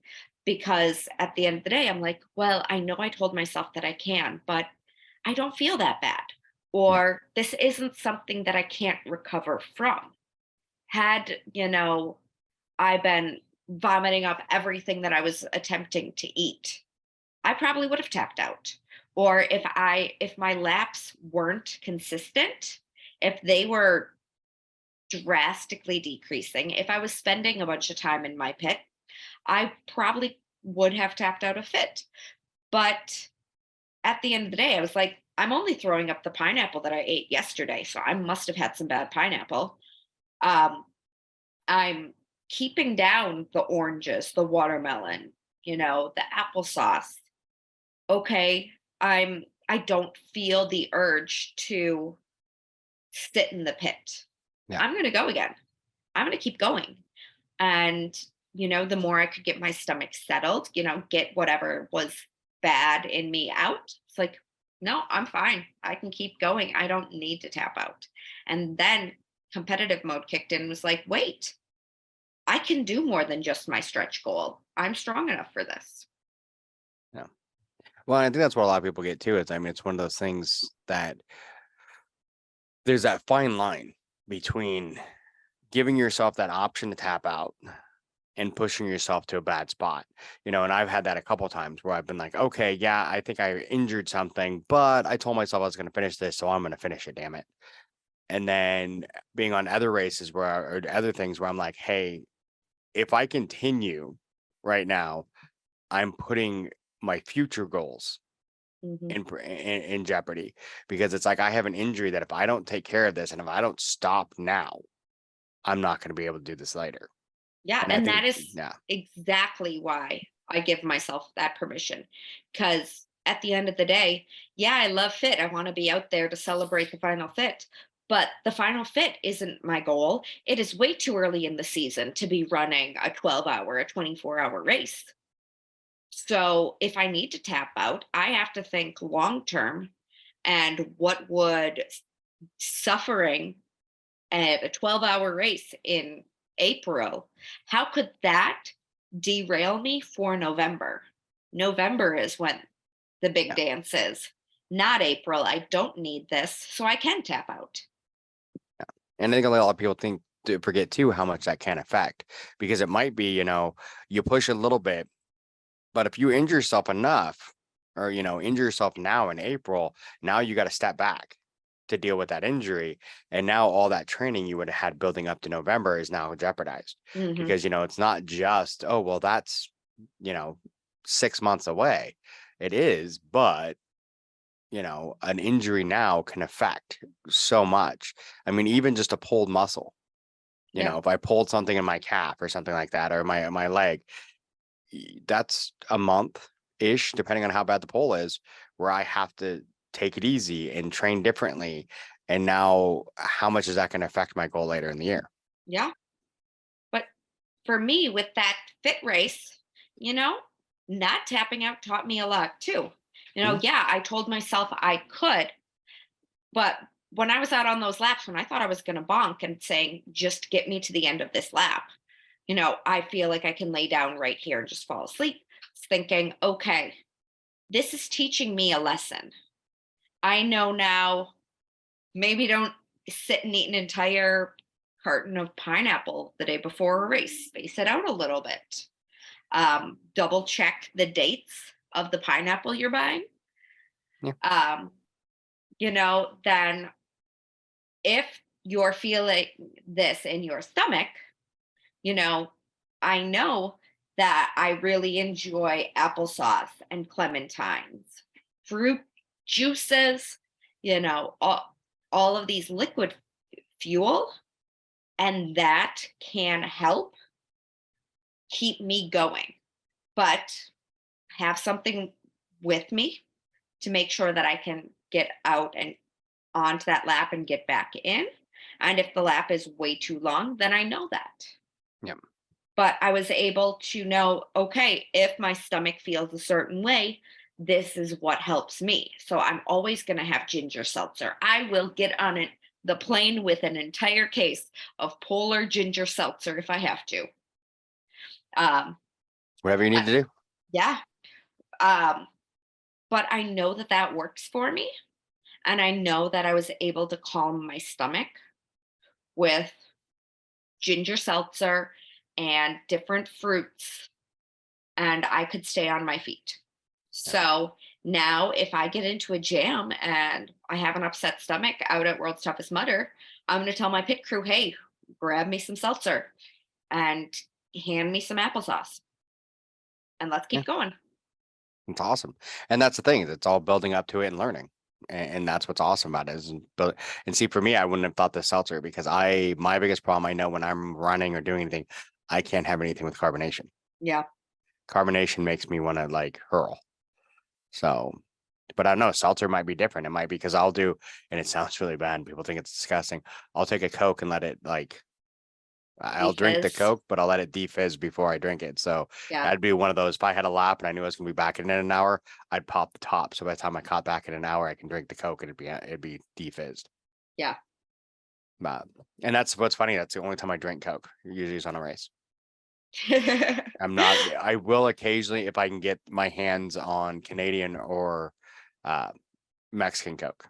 [SPEAKER 4] Because at the end of the day, I'm like, well, I know I told myself that I can, but I don't feel that bad. Or this isn't something that I can't recover from. Had, I been vomiting up everything that I was attempting to eat, I probably would have tapped out. Or if my laps weren't consistent, if they were drastically decreasing, if I was spending a bunch of time in my pit, I probably would have tapped out a fit. But at the end of the day, I was like, I'm only throwing up the pineapple that I ate yesterday, so I must have had some bad pineapple. I'm keeping down the oranges, the watermelon, the applesauce. Okay, I don't feel the urge to sit in the pit.
[SPEAKER 3] Yeah.
[SPEAKER 4] I'm going to go again. I'm going to keep going. And the more I could get my stomach settled, get whatever was bad in me out. It's like, no, I'm fine. I can keep going. I don't need to tap out. And then competitive mode kicked in and was like, wait, I can do more than just my stretch goal. I'm strong enough for this.
[SPEAKER 3] Yeah. Well, I think that's what a lot of people get too. Is, I mean, it's one of those things that there's that fine line between giving yourself that option to tap out and pushing yourself to a bad spot. And I've had that a couple times where I've been like, okay, yeah, I think I injured something, but I told myself I was going to finish this, so I'm going to finish it, damn it. And then being on other races or other things where I'm like, hey, if I continue right now, I'm putting my future goals
[SPEAKER 4] Mhm.
[SPEAKER 3] in jeopardy, because it's like I have an injury that if I don't take care of this and if I don't stop now, I'm not going to be able to do this later.
[SPEAKER 4] Yeah.
[SPEAKER 3] And I
[SPEAKER 4] And
[SPEAKER 3] think,
[SPEAKER 4] that is
[SPEAKER 3] yeah,
[SPEAKER 4] exactly why I give myself that permission. Because at the end of the day, yeah, I love fit. I want to be out there to celebrate the final fit. But the final fit isn't my goal. It is way too early in the season to be running a 12-hour, a 24-hour race. So if I need to tap out, I have to think long term and what would suffering at a 12-hour race in April, how could that derail me for November? November is when the big
[SPEAKER 3] yeah.
[SPEAKER 4] dance is, not April. I don't need this, so I can tap out.
[SPEAKER 3] And I think a lot of people to forget too how much that can affect, because it might be, you push a little bit, but if you injure yourself enough, or injure yourself now in April, now you got to step back to deal with that injury, and now all that training you would have had building up to November is now jeopardized,
[SPEAKER 4] Hmm.
[SPEAKER 3] because it's not just, oh well, that's 6 months away. It is, but an injury now can affect so much. I mean, even just a pulled muscle,
[SPEAKER 4] Yeah.
[SPEAKER 3] if I pulled something in my calf or something like that, or my leg, that's a month ish, depending on how bad the pull is, where I have to take it easy and train differently. And now, how much is that going to affect my goal later in the year?
[SPEAKER 4] Yeah. But for me, with that fit race, you know, not tapping out taught me a lot too.
[SPEAKER 3] Mhm.
[SPEAKER 4] Yeah, I told myself I could, but when I was out on those laps, when I thought I was going to bonk and saying, just get me to the end of this lap, I feel like I can lay down right here and just fall asleep, thinking, okay, this is teaching me a lesson. I know now, maybe don't sit and eat an entire carton of pineapple the day before a race, space it out a little bit. Double check the dates of the pineapple you're buying.
[SPEAKER 3] Yeah.
[SPEAKER 4] Um, then if you're feeling this in your stomach, you know, I know that I really enjoy applesauce and clementines, fruit juices, all of these liquid fuel, and that can help keep me going. But have something with me to make sure that I can get out and onto that lap and get back in. And if the lap is way too long, then I know that.
[SPEAKER 3] Yep.
[SPEAKER 4] But I was able to know, okay, if my stomach feels a certain way, this is what helps me. So I'm always going to have ginger seltzer. I will get on the plane with an entire case of polar ginger seltzer if I have to. Um,
[SPEAKER 3] Whatever you need to do.
[SPEAKER 4] yeah. Um, but I know that that works for me. And I know that I was able to calm my stomach with ginger seltzer and different fruits, and I could stay on my feet.
[SPEAKER 3] Yeah.
[SPEAKER 4] So now, if I get into a jam and I have an upset stomach out at World's Toughest Mudder, I'm going to tell my pit crew, hey, grab me some seltzer and hand me some applesauce, and let's
[SPEAKER 3] Yeah.
[SPEAKER 4] keep going.
[SPEAKER 3] It's awesome. And that's the thing. It's all building up to it and learning. And that's what's awesome about it. And see, for me, I wouldn't have thought this seltzer, because my biggest problem, I know when I'm running or doing anything, I can't have anything with carbonation.
[SPEAKER 4] Yeah.
[SPEAKER 3] Carbonation makes me want to like hurl. So, but I don't know, seltzer might be different. It might be because and it sounds really bad, and people think it's disgusting. I'll take a Coke and let it like I'll drink the
[SPEAKER 4] Defizz.
[SPEAKER 3] Coke, but I'll let it defizz before I drink it. So
[SPEAKER 4] Yeah.
[SPEAKER 3] that'd be one of those. If I had a lap and I knew I was gonna be back in an hour, I'd pop the top. So by the time I caught back in an hour, I can drink the Coke and it'd be defizzed.
[SPEAKER 4] Yeah.
[SPEAKER 3] And that's what's funny. That's the only time I drink Coke. Usually it's on a race. I will occasionally, if I can get my hands on Canadian or Mexican Coke,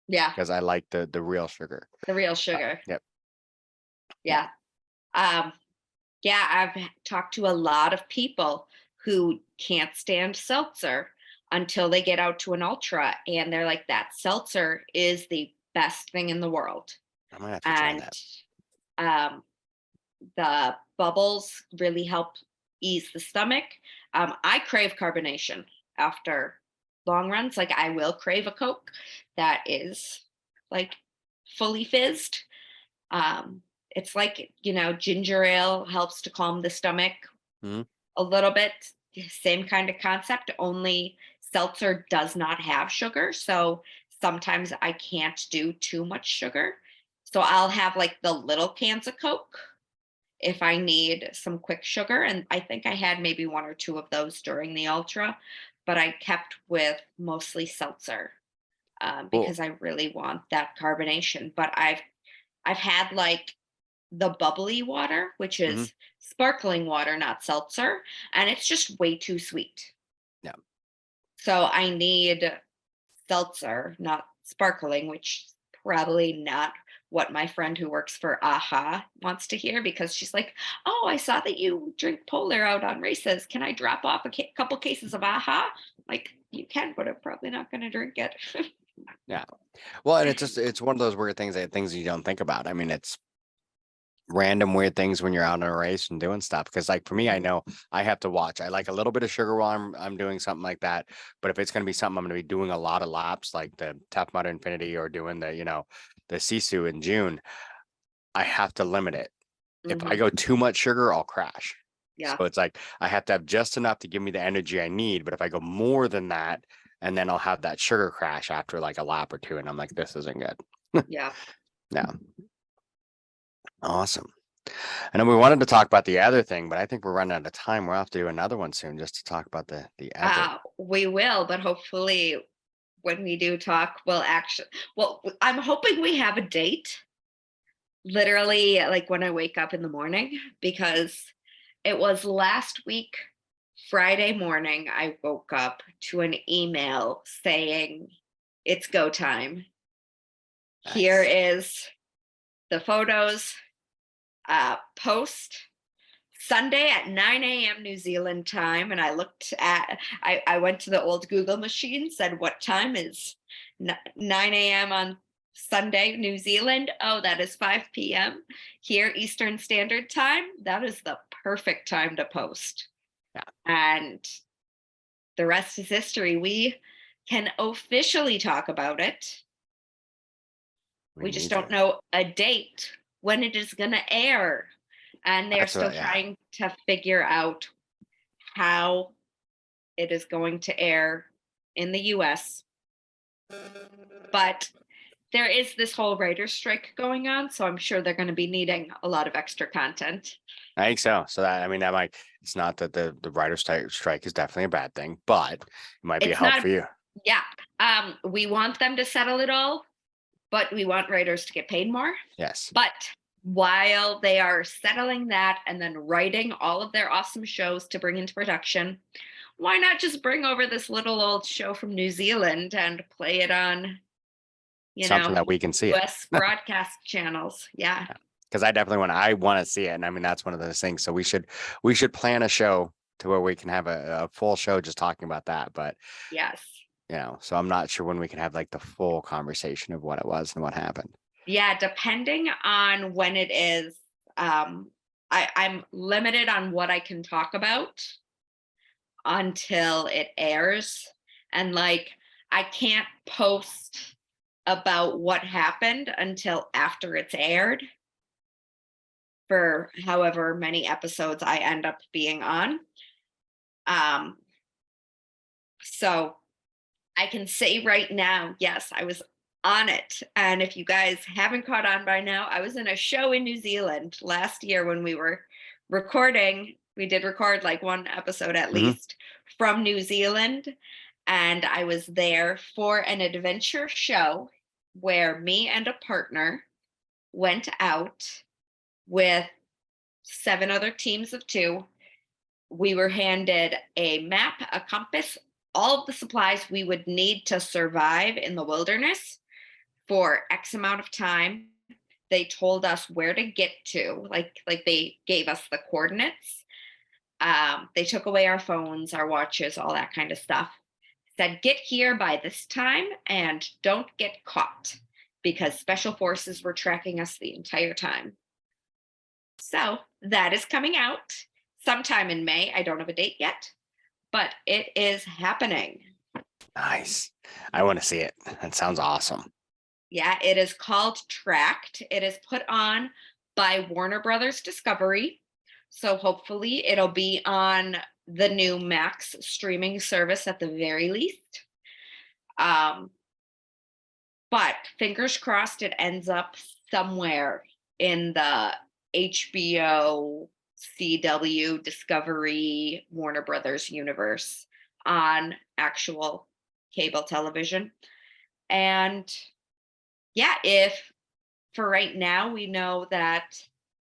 [SPEAKER 4] Yeah.
[SPEAKER 3] because I like the real sugar.
[SPEAKER 4] The real sugar.
[SPEAKER 3] Yep.
[SPEAKER 4] Yeah. Yeah, I've talked to a lot of people who can't stand seltzer until they get out to an ultra and they're like, that seltzer is the best thing in the world.
[SPEAKER 3] I might have to try
[SPEAKER 4] And
[SPEAKER 3] that.
[SPEAKER 4] The bubbles really help ease the stomach. I crave carbonation after long runs. Like I will crave a Coke that is like fully fizzed. It's like, ginger ale helps to calm the stomach
[SPEAKER 3] Mhm.
[SPEAKER 4] a little bit. Same kind of concept, only seltzer does not have sugar. So sometimes I can't do too much sugar. So I'll have like the little cans of Coke if I need some quick sugar. And I think I had maybe one or two of those during the ultra, but I kept with mostly seltzer
[SPEAKER 3] Cool.
[SPEAKER 4] because I really want that carbonation. But I've had like the bubbly water, which is sparkling water, not seltzer, and it's just way too sweet.
[SPEAKER 3] Yeah.
[SPEAKER 4] So I need seltzer, not sparkling, which is probably not what my friend who works for AHA wants to hear, because she's like, "Oh, I saw that you drink Polar out on races. Can I drop off a couple cases of AHA?" Like, you can, but I'm probably not going to drink it.
[SPEAKER 3] Yeah. Well, and it's one of those weird things you don't think about. I mean, it's random weird things when you're out in a race and doing stuff. Because like for me, I know I have to watch. I like a little bit of sugar while I'm doing something like that. But if it's going to be something I'm going to be doing a lot of laps, like the Tough Mudder Infinity or doing the Sisu in June, I have to limit it. If I
[SPEAKER 4] Mhm.
[SPEAKER 3] go too much sugar, I'll crash.
[SPEAKER 4] Yeah.
[SPEAKER 3] So it's like I have to have just enough to give me the energy I need. But if I go more than that, and then I'll have that sugar crash after like a lap or two, and I'm like, this isn't good.
[SPEAKER 4] Yeah.
[SPEAKER 3] Yeah. Awesome. And then we wanted to talk about the other thing, but I think we're running out of time. We'll have to do another one soon just to talk about the other.
[SPEAKER 4] We will, but hopefully when we do talk, I'm hoping we have a date literally like when I wake up in the morning, because it was last week, Friday morning, I woke up to an email saying it's go time.
[SPEAKER 3] Nice.
[SPEAKER 4] Here is the photos. Post Sunday at 9 a.m. New Zealand time. And I went to the old Google machine, said, what time is 9 a.m. on Sunday, New Zealand? Oh, that is 5 p.m. here, Eastern Standard Time. That is the perfect time to post.
[SPEAKER 3] Yeah.
[SPEAKER 4] And the rest is history. We can officially talk about it. We just don't know a date when it is going to air. And they're still trying to figure out how it is going to air in the US. But there is this whole writer's strike going on, so I'm sure they're going to be needing a lot of extra content.
[SPEAKER 3] I think so. So it's not that the writer's strike is definitely a bad thing, but it might be a help for you.
[SPEAKER 4] Yeah. We want them to settle it all, but we want writers to get paid more.
[SPEAKER 3] Yes.
[SPEAKER 4] But while they are settling that and then writing all of their awesome shows to bring into production, why not just bring over this little old show from New Zealand and play it on,
[SPEAKER 3] something that we can see
[SPEAKER 4] US broadcast channels? Yeah.
[SPEAKER 3] Because I want to see it. And I mean, that's one of those things. So we should plan a show to where we can have a full show just talking about that. But
[SPEAKER 4] yes,
[SPEAKER 3] so I'm not sure when we can have like the full conversation of what it was and what happened.
[SPEAKER 4] Yeah, depending on when it is, I'm limited on what I can talk about until it airs. And like, I can't post about what happened until after it's aired for however many episodes I end up being on. So I can say right now, yes, I was on it. And if you guys haven't caught on by now, I was in a show in New Zealand last year when we were recording. We did record like one episode at least from New Zealand. And I was there for an adventure show where me and a partner went out with 7 other teams of 2. We were handed a map, a compass, all of the supplies we would need to survive in the wilderness for X amount of time. They told us where to get to, like they gave us the coordinates. They took away our phones, our watches, all that kind of stuff. Said, get here by this time and don't get caught, because special forces were tracking us the entire time. So that is coming out sometime in May. I don't have a date yet, but it is happening.
[SPEAKER 3] Nice. I want to see it. That sounds awesome.
[SPEAKER 4] Yeah, it is called Tracked. It is put on by Warner Brothers Discovery. So hopefully it'll be on the new Max streaming service at the very least. But fingers crossed it ends up somewhere in the HBO, CW, Discovery, Warner Brothers universe on actual cable television. And yeah, if for right now, we know that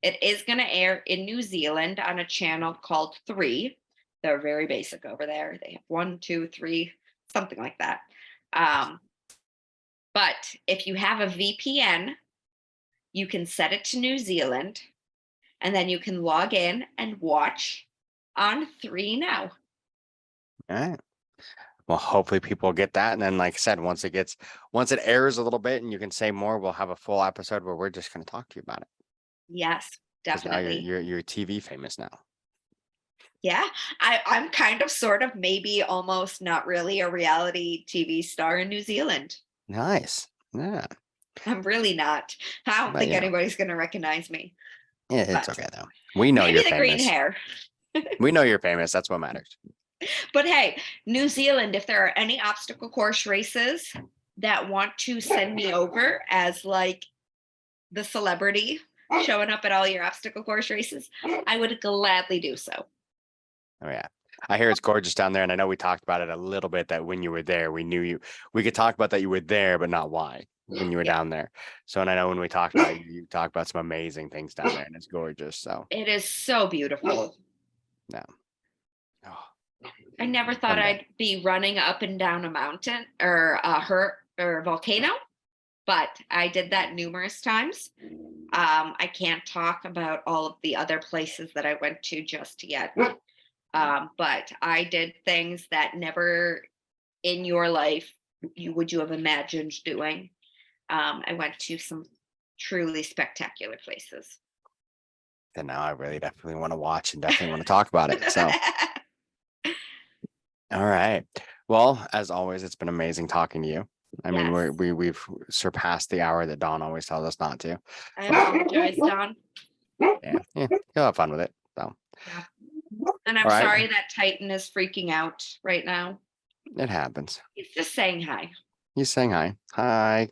[SPEAKER 4] it is going to air in New Zealand on a channel called 3. They're very basic over there. They have 1, 2, 3, something like that. But if you have a VPN, you can set it to New Zealand, and then you can log in and watch on 3 now.
[SPEAKER 3] All right. Well, hopefully people get that. And then, like I said, once it airs a little bit and you can say more, we'll have a full episode where we're just going to talk to you about it.
[SPEAKER 4] Yes,
[SPEAKER 3] 'Cause now
[SPEAKER 4] definitely.
[SPEAKER 3] you're TV famous now.
[SPEAKER 4] Yeah, I'm kind of, sort of, maybe almost not really a reality TV star in New Zealand.
[SPEAKER 3] Nice. Yeah.
[SPEAKER 4] I'm really not. I don't
[SPEAKER 3] But,
[SPEAKER 4] think
[SPEAKER 3] you know.
[SPEAKER 4] anybody's going to recognize me.
[SPEAKER 3] Yeah, it's
[SPEAKER 4] But
[SPEAKER 3] okay though. We know
[SPEAKER 4] maybe
[SPEAKER 3] you're
[SPEAKER 4] the green
[SPEAKER 3] famous.
[SPEAKER 4] hair.
[SPEAKER 3] We know you're famous. That's what matters.
[SPEAKER 4] But hey, New Zealand, if there are any obstacle course races that want to send me over as like the celebrity showing up at all your obstacle course races, I would gladly do so.
[SPEAKER 3] Oh yeah. I hear it's gorgeous down there. And I know we talked about it a little bit that when you were there, we could talk about that you were there, but not why when you were down there. So, and I know when we talked about it, you talked about some amazing things down there and it's gorgeous. So
[SPEAKER 4] It is so beautiful.
[SPEAKER 3] no. Oh,
[SPEAKER 4] I never thought
[SPEAKER 3] Someday.
[SPEAKER 4] I'd be running up and down a mountain or a volcano, but I did that numerous times. I can't talk about all of the other places that I went to just yet. But I did things that never in your life would you have imagined doing. I went to some truly spectacular places.
[SPEAKER 3] then now I really definitely want to watch and definitely want to talk about it. So, all right. Well, as always, it's been amazing talking to you. I mean,
[SPEAKER 4] Yes.
[SPEAKER 3] we've surpassed the hour that Dawn always tells us not to.
[SPEAKER 4] I apologize, Don.
[SPEAKER 3] Yeah, you'll have fun with it. So
[SPEAKER 4] And I'm
[SPEAKER 3] All right.
[SPEAKER 4] sorry that Titan is freaking out right now.
[SPEAKER 3] it happens.
[SPEAKER 4] He's just saying hi.
[SPEAKER 3] He's saying hi. Hi.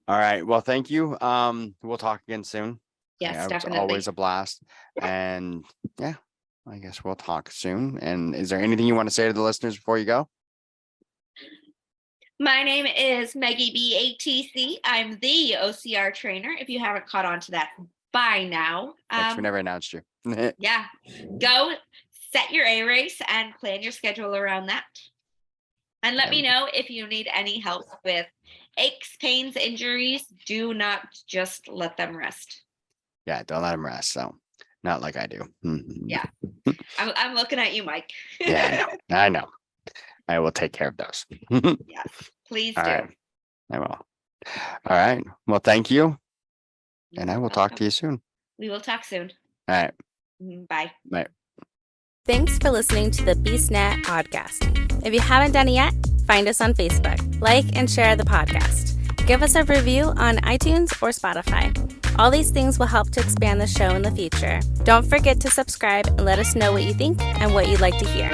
[SPEAKER 3] All right. Well, thank you. We'll talk again soon.
[SPEAKER 4] Yes,
[SPEAKER 3] It's
[SPEAKER 4] definitely.
[SPEAKER 3] always a blast. And yeah, I guess we'll talk soon. And is there anything you want to say to the listeners before you go?
[SPEAKER 4] My name is Maggie BATC. I'm the OCR trainer. If you haven't caught on to that by now,
[SPEAKER 3] Thanks, we never announced you.
[SPEAKER 4] yeah, go set your A race and plan your schedule around that. And let me know if you need any help with aches, pains, injuries. Do not just let them rest.
[SPEAKER 3] Yeah, don't let him rest. So not like I do.
[SPEAKER 4] Yeah. I'm looking at you, Mike.
[SPEAKER 3] Yeah, I know. I will take care of those.
[SPEAKER 4] Yes, please
[SPEAKER 3] All
[SPEAKER 4] do.
[SPEAKER 3] right. I will. All right. Well, thank you. And I will talk to you soon.
[SPEAKER 4] We will talk soon.
[SPEAKER 3] All right.
[SPEAKER 4] Bye.
[SPEAKER 3] Bye.
[SPEAKER 5] Thanks for listening to the BeastNet podcast. If you haven't done it yet, find us on Facebook, like and share the podcast. Give us a review on iTunes or Spotify. All these things will help to expand the show in the future. Don't forget to subscribe and let us know what you think and what you'd like to hear.